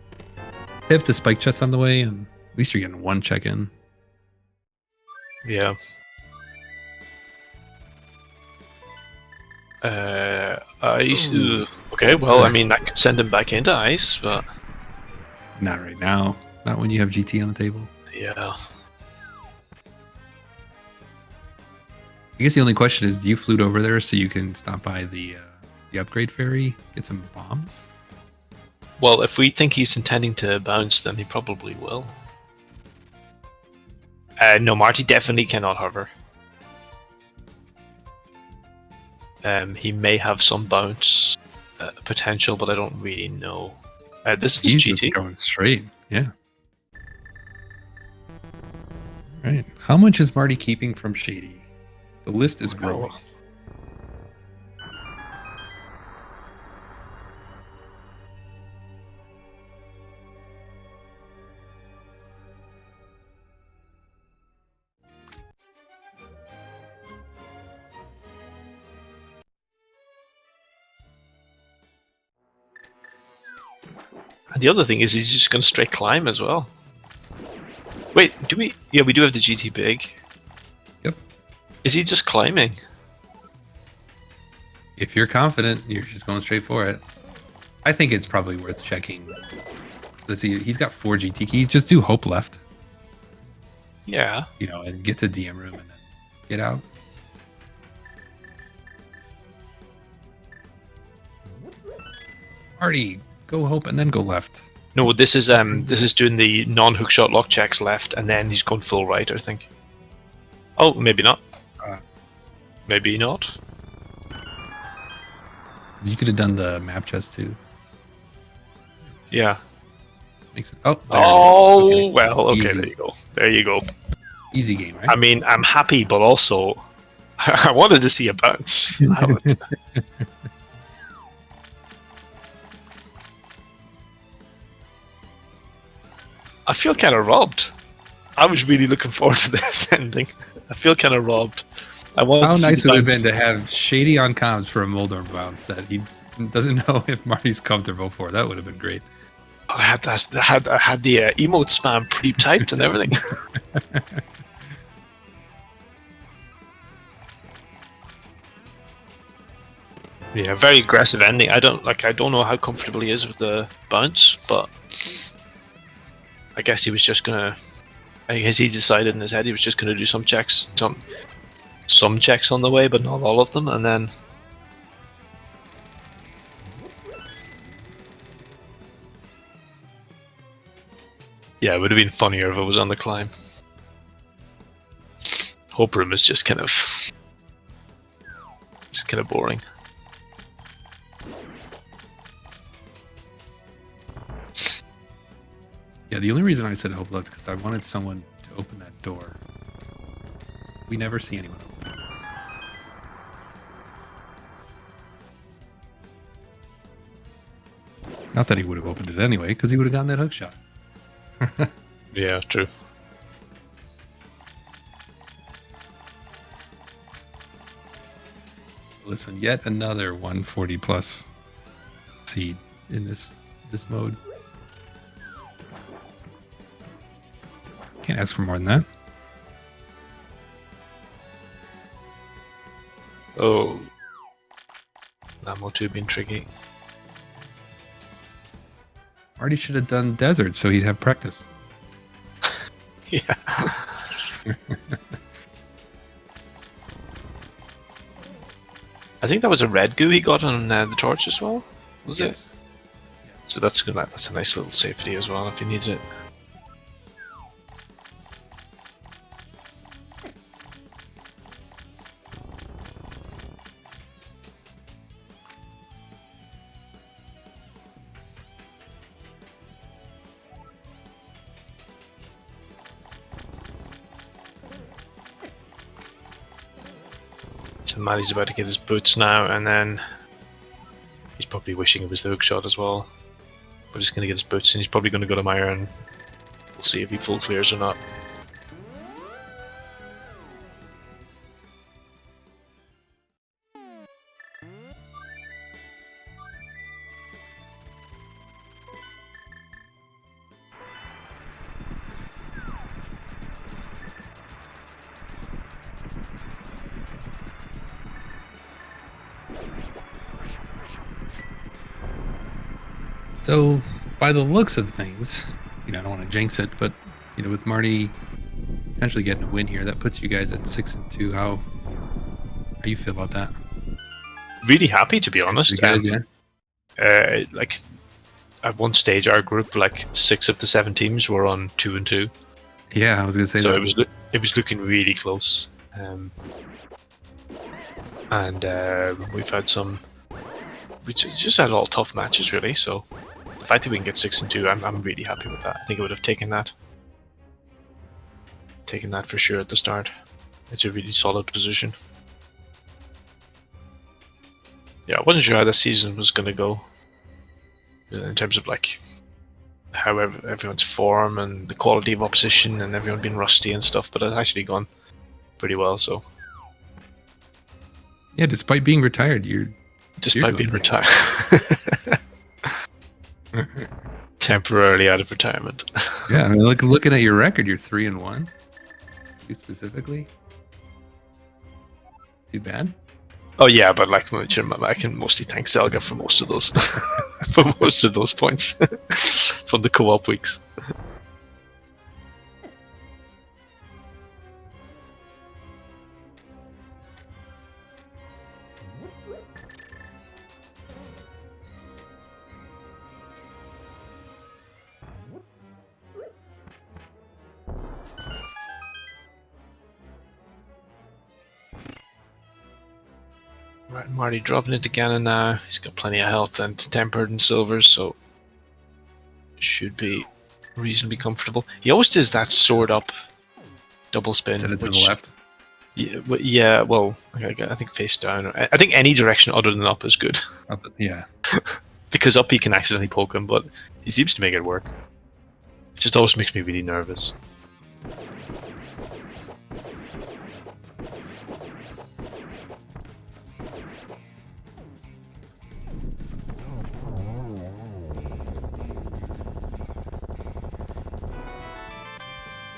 if the spike chest on the way, and at least you're getting one check in. Yeah. Ice. Okay, well, I mean, I could send him back into ice, but not right now. Not when you have GT on the table. Yeah. I guess the only question is, do you flute over there so you can stop by the upgrade ferry, get some bombs? Well, if we think he's intending to bounce, then he probably will. No, Marty definitely cannot hover. He may have some bounce potential, but I don't really know. This is He's GT. just going straight. Yeah. Right. How much is Marty keeping from Shady? The list is growing. And the other thing is he's just going to straight climb as well. Wait, do we? Yeah, we do have the GT big. Yep. Is he just climbing? If you're confident, you're just going straight for it. I think it's probably worth checking. Let's see, he's got 4 GT keys. Just do hope left. Yeah. And get to DM room and then get out. Marty, go hope and then go left. No, this is doing the non-hook shot lock checks left, and then he's going full right, I think. Oh, maybe not. Maybe not. You could have done the map chest too. Yeah. Makes it. Oh. Okay. Well. Okay. Easy. There you go. There you go. Easy game, right? I mean, I'm happy, but also, I wanted to see a bounce. I feel kind of robbed. I was really looking forward to this ending. I feel kind of robbed. How nice would it have been to have Shady on comms for a Moldorm bounce that he doesn't know if Marty's comfortable for. That would have been great. I had that. I had the emote spam pre-typed and everything. Yeah, very aggressive ending. I don't know how comfortable he is with the bounce, but I guess he was just gonna. I guess he decided in his head he was just gonna do some checks, some checks on the way, but not all of them, and then. Yeah, it would have been funnier if it was on the climb. Hope room is just kind of boring. Yeah, the only reason I said hope left because I wanted someone to open that door. We never see anyone open it. Not that he would have opened it anyway, because he would have gotten that hook shot. Yeah, true. Listen, yet another 140 plus seed in this mode. Can't ask for more than that. Oh, Namo 2 being tricky. Marty should have done desert so he'd have practice. Yeah. I think that was a red goo he got on the torch as well. Was it? So that's good. That's a nice little safety as well if he needs it. So Matty's about to get his boots now, and then he's probably wishing it was the hook shot as well. But he's going to get his boots, and he's probably going to go to my iron. We'll see if he full clears or not. So, by the looks of things, I don't want to jinx it, but with Marty potentially getting a win here, that puts you guys at 6-2. How you feel about that? Really happy, to be honest. Good, yeah. Like at one stage, our group, like 6 of the 7 teams, were on 2-2. Yeah, I was gonna say so that. it was looking really close, and we've had some. We just had all tough matches, really. So the fact that we can get 6-2, I'm really happy with that. I think I would have taken that for sure at the start. It's a really solid position. Yeah, I wasn't sure how the season was going to go in terms of like how everyone's form and the quality of opposition and everyone being rusty and stuff, but it's actually gone pretty well. So yeah, despite being retired, despite being retired, temporarily out of retirement. Yeah, I mean, looking at your record, you're 3-1. You specifically, too bad. Oh yeah, but like I can mostly thank Zelga for most of those, for most of those points from the co-op weeks. Right, Marty dropping into Ganon now. He's got plenty of health and tempered and silvers, so should be reasonably comfortable. He always does that sword up double spin. Set it to the left. Yeah, well, I think face down. I think any direction other than up is good. Up, yeah. Because up he can accidentally poke him, but he seems to make it work. It just always makes me really nervous.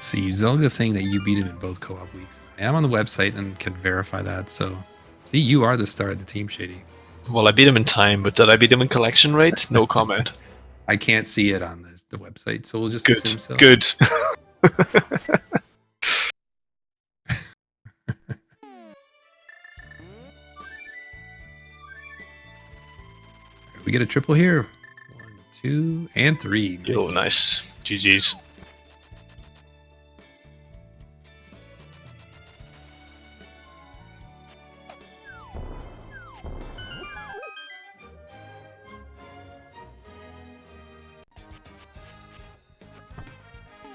See, Zelga's saying that you beat him in both co-op weeks. I am on the website and can verify that. So, see, you are the star of the team, Shady. Well, I beat him in time, but did I beat him in collection rate? No comment. I can't see it on the website, so we'll just assume so. Good. We get a triple here. 1, 2, and 3. Oh, nice. GG's.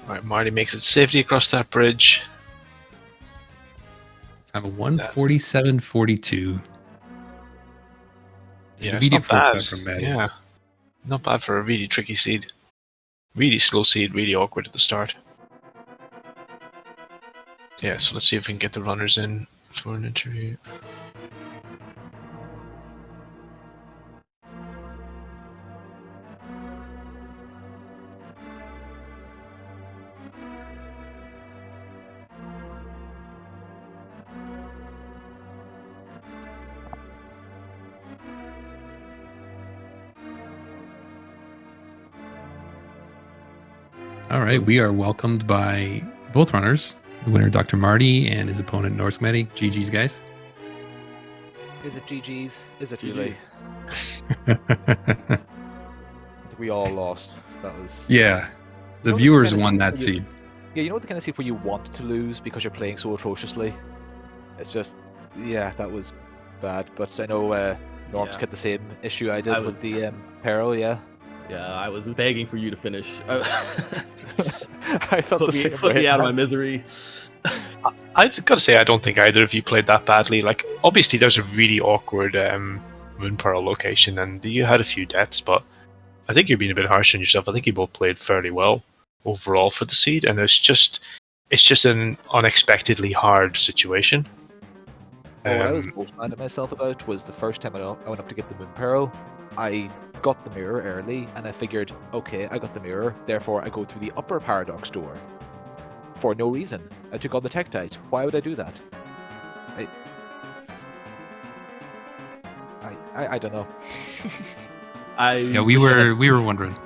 Alright, Marty makes it safely across that bridge. Let's have a 147.42. Yeah, it's not bad. Yeah, not bad for a really tricky seed. Really slow seed, really awkward at the start. Yeah, so let's see if we can get the runners in for an interview. All right, we are welcomed by both runners, the winner Dr. Marty and his opponent Norse Medic. GG's, guys. Is it GG's? Is it really? I I think we all lost. That was... Yeah, the viewers won that seed. Yeah, you know the kind of seed where you want to lose because you're playing so atrociously? It's just, yeah, that was bad. But I know Norm's got the same issue I did with the Peril, yeah. Yeah, I was begging for you to finish. I felt the same way. Put me out of my misery. I've got to say, I don't think either of you played that badly. Like, obviously, there's a really awkward Moon Pearl location, and you had a few deaths, but I think you're being a bit harsh on yourself. I think you both played fairly well overall for the seed, and it's just an unexpectedly hard situation. What I was most mad at myself about was the first time I went up to get the Moon Pearl, I got the mirror early, and I figured, okay, I got the mirror, therefore I go through the upper paradox door. For no reason. I took on the Tektite. Why would I do that? I don't know. We were wondering.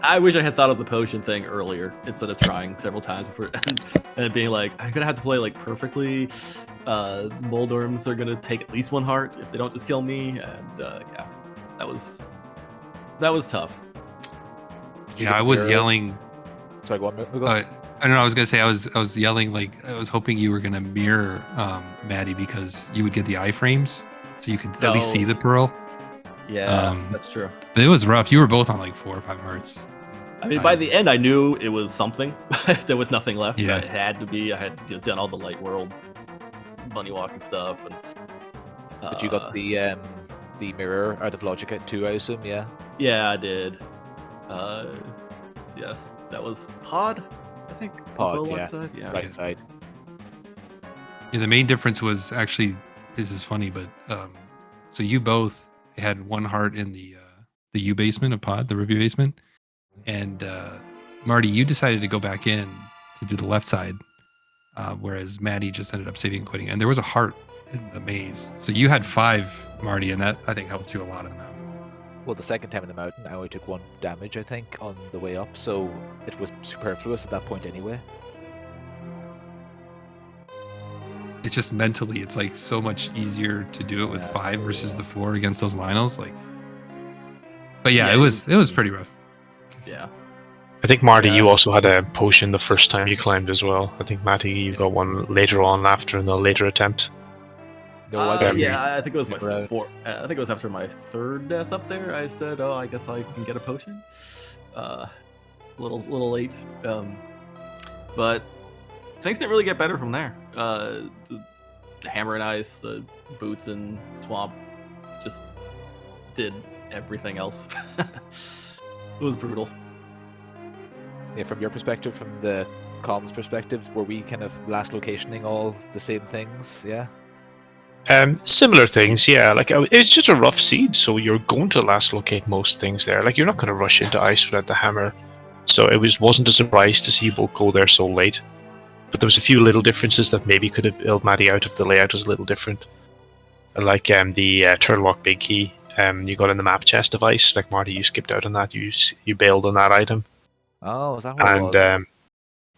I wish I had thought of the potion thing earlier instead of trying several times before and being like, I'm gonna have to play like perfectly. Moldorms are gonna take at least one heart if they don't just kill me, and yeah, that was tough. Yeah, I was yelling. Sorry, go on. I don't know. I was gonna say I was yelling like I was hoping you were gonna mirror Maddie because you would get the iframes, so you could at least see the pearl. Yeah, that's true. But it was rough. You were both on like 4 or 5 hearts. I mean, by the end, I knew it was something. There was nothing left. Yeah. It had to be. I had done all the light world, bunny walking stuff, and. But you got the mirror out of Logic too, I assume. Yeah. Yeah, I did. Yes, that was Pod. I think. Pod, yeah. Side? Yeah. Right side. Yeah, the main difference was actually, this is funny, but so you both had 1 heart in the U basement of Pod, the Ruby basement, and Marty, you decided to go back in to do the left side, whereas Maddie just ended up saving and quitting. And there was a heart in the maze, so you had 5, Marty, and that I think helped you a lot in the mountain. Well, the second time in the mountain, I only took 1 damage, I think, on the way up, so it was superfluous at that point anyway. It's just mentally, it's like so much easier to do it with 5 versus the 4 against those Lionels. Like, but yeah, it was pretty rough. Yeah. I think Marty, you also had a potion the first time you climbed as well. I think Matty, you got one later on after in the later attempt. No, yeah, I think it was my 4th. I think it was after my 3rd death up there. I said, "Oh, I guess I can get a potion." A little late, but things didn't really get better from there. The hammer and ice, the boots and swamp, just did everything else. It was brutal. Yeah, from your perspective, from the comms perspective, were we kind of last locationing all the same things? Yeah. Similar things, yeah. Like it's just a rough seed, so you're going to last locate most things there. Like you're not going to rush into ice without the hammer, so it wasn't a surprise to see you both go there so late. But there was a few little differences that maybe could have bailed Maddie out if the layout was a little different. Like the Turtlewalk Big Key, you got in the map chest of ice. Like Marty, you skipped out on that. You bailed on that item. Oh, is that what it was? And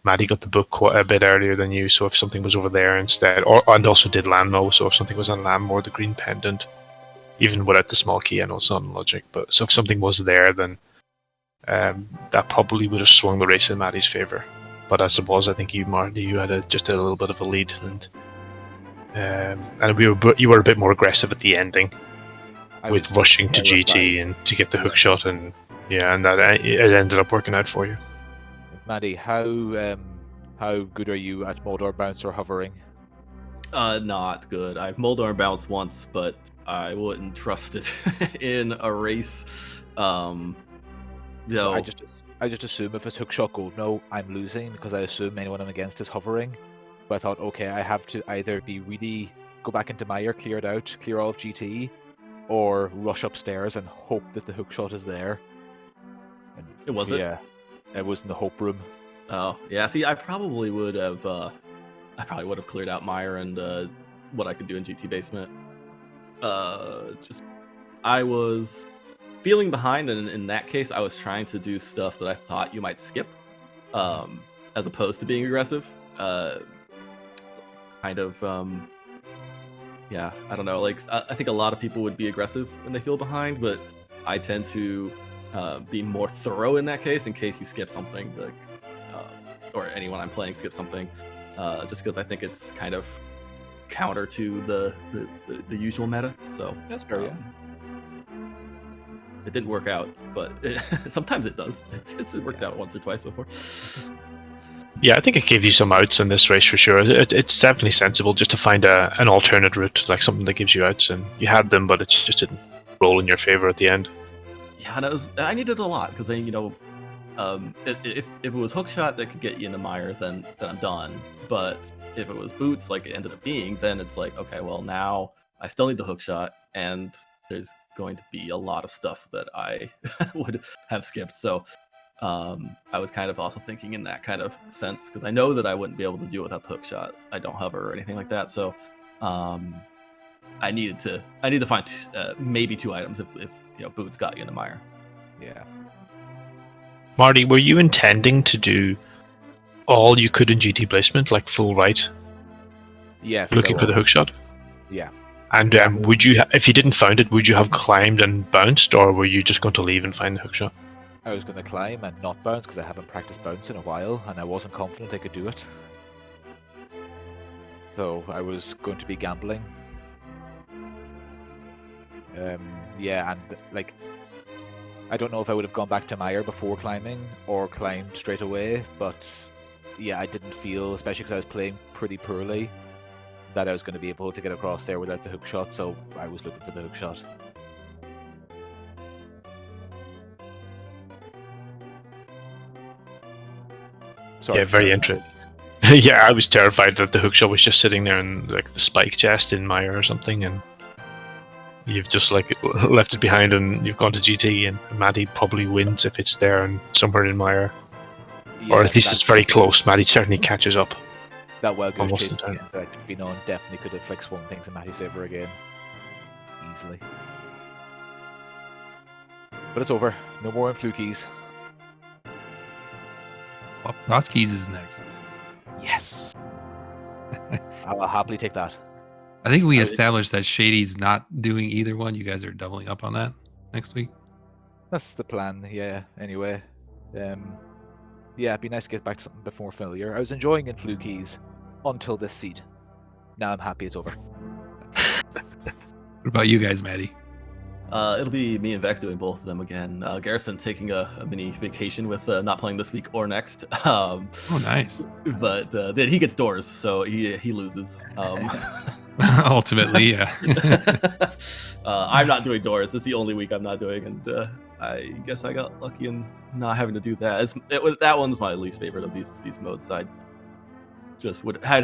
Maddie got the book quite a bit earlier than you, so if something was over there instead, and also did Landmo, so if something was on Landmo or the green pendant, even without the small key, I know it's not in Logic, but so if something was there, then that probably would have swung the race in Maddie's favour. But I suppose I think you, Marty, you had just a little bit of a lead, and you were a bit more aggressive at the ending with rushing to GT and to get the hook shot, and yeah, and that it ended up working out for you. Maddie, how good are you at Moldor bounce or hovering? Not good. I've Moldor bounced once, but I wouldn't trust it in a race. I just assume if it's hookshot gold, no, I'm losing because I assume anyone I'm against is hovering. But I thought, okay, I have to either go back into Meyer, clear it out, clear all of GT, or rush upstairs and hope that the hookshot is there. And it wasn't. Yeah. It was in the Hope Room. Oh, yeah. See, I probably would have cleared out Meyer and what I could do in GT Basement. I was feeling behind, and in that case, I was trying to do stuff that I thought you might skip, as opposed to being aggressive. Yeah, I don't know. Like, I think a lot of people would be aggressive when they feel behind, but I tend to be more thorough in that case, in case you skip something, like or anyone I'm playing skip something, just because I think it's kind of counter to the usual meta. So that's fair. Yeah. It didn't work out, but sometimes it does. It's worked out once or twice before. Yeah, I think it gave you some outs in this race for sure. It's definitely sensible just to find an alternate route, like something that gives you outs, and you had them, but it just didn't roll in your favor at the end. Yeah, and I needed a lot because then if it was hookshot that could get you into mire, then I'm done. But if it was boots, like it ended up being, then it's like, okay, well now I still need the hookshot, and there's going to be a lot of stuff that I would have skipped. So I was kind of also thinking in that kind of sense because I know that I wouldn't be able to do it without the hookshot. I don't hover or anything like that. So I need to find maybe 2 items if boots got you into mire. Yeah. Marty, were you intending to do all you could in GT placement, like full right, Yes. looking for the hookshot? Yeah. And would you, if you didn't find it, would you have climbed and bounced, or were you just going to leave and find the hookshot? I was going to climb and not bounce because I haven't practiced bounce in a while, and I wasn't confident I could do it. So I was going to be gambling. Yeah, and like, I don't know if I would have gone back to mire before climbing or climbed straight away, but yeah, I didn't feel, especially because I was playing pretty poorly, that I was going to be able to get across there without the hookshot, so I was looking for the hookshot. Sorry, Yeah, very interesting. Yeah, I was terrified that the hookshot was just sitting there in like the spike chest in mire or something, and you've just like left it behind and you've gone to GT, and Maddie probably wins if it's there and somewhere in mire. Yeah, Or at least it's very close. Maddie certainly catches up. That well goes Almost chase in time. that could have been on definitely could have like swung things in Matty's favour again. Easily. But it's over. No more in flukies. Well, Cross Keys is next. Yes. I'll happily take that. I think we established that Shady's not doing either one. You guys are doubling up on that next week. That's the plan, yeah, anyway. Yeah, it'd be nice to get back to something a bit more familiar. I was enjoying in flukies until this seed. Now I'm happy it's over. What about you guys, Maddie? It'll be me and Vex doing both of them again. Garrison's taking a mini vacation with not playing this week or next. Oh, nice. But then he gets doors, so he loses. Ultimately, yeah. I'm not doing doors. It's the only week I'm not doing, and I guess I got lucky in not having to do that. That one's my least favorite of these modes. I'd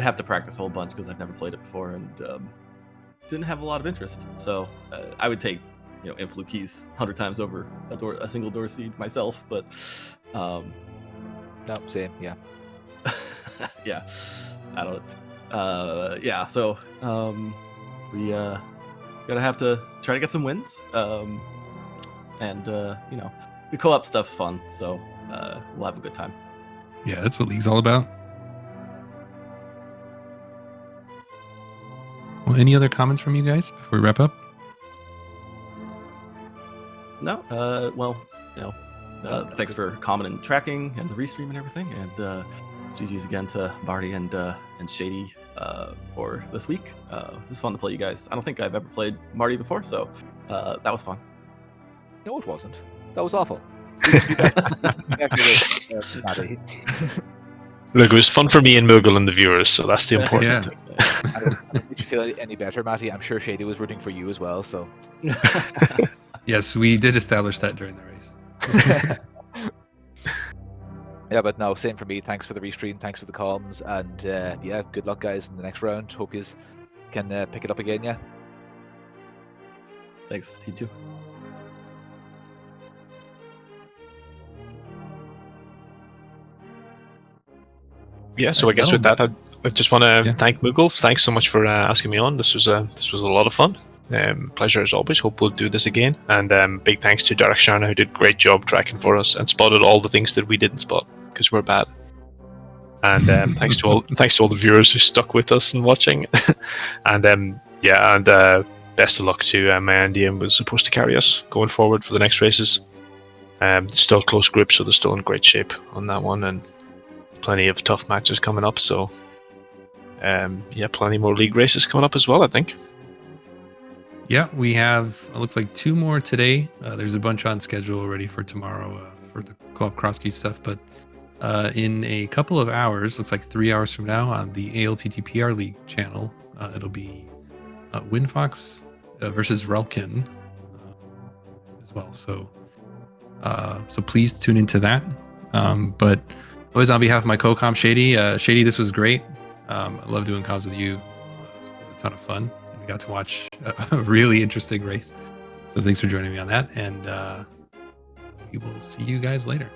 have to practice a whole bunch because I've never played it before and didn't have a lot of interest. So I would take influ keys 100 times over a single door seed myself, but no, same, yeah. Yeah, I don't. Yeah, so we gonna have to try to get some wins, and the co-op stuff's fun, so we'll have a good time. Yeah, that's what League's all about. Well, any other comments from you guys before we wrap up? No, thanks for commenting, tracking, and the restream and everything, and GG's again to Barty and Shady for this week. It was fun to play you guys. I don't think I've ever played Marty before, so that was fun. No, it wasn't. That was awful. Look, it was fun for me and Moogle and the viewers, so that's the important thing. I don't make you feel any better, Matty. I'm sure Shady was rooting for you as well, so... Yes, we did establish that during the race. Yeah, but no, same for me. Thanks for the restream, thanks for the comms, and yeah, good luck, guys, in the next round. Hope you can pick it up again, yeah? Thanks, you too. Yeah, so I guess with that, I just want to thank Moogle. Thanks so much for asking me on. This was a lot of fun. Pleasure as always. Hope we'll do this again. And big thanks to Derek Sharna, who did a great job tracking for us and spotted all the things that we didn't spot because we're bad. And thanks to all the viewers who stuck with us and watching. And best of luck to Miendiem, was supposed to carry us going forward for the next races. Still close group, so they're still in great shape on that one, and plenty of tough matches coming up. So plenty more league races coming up as well, I think. Yeah, we have, it looks like 2 more today. There's a bunch on schedule already for tomorrow for the co-op cross key stuff, but in a couple of hours, looks like 3 hours from now, on the ALTTPR League channel. It'll be Windfox versus Relkin as well. So please tune into that. But always on behalf of my co-comp Shady, Shady, this was great. I love doing comms with you. It was a ton of fun. And we got to watch a really interesting race. So thanks for joining me on that. And we will see you guys later.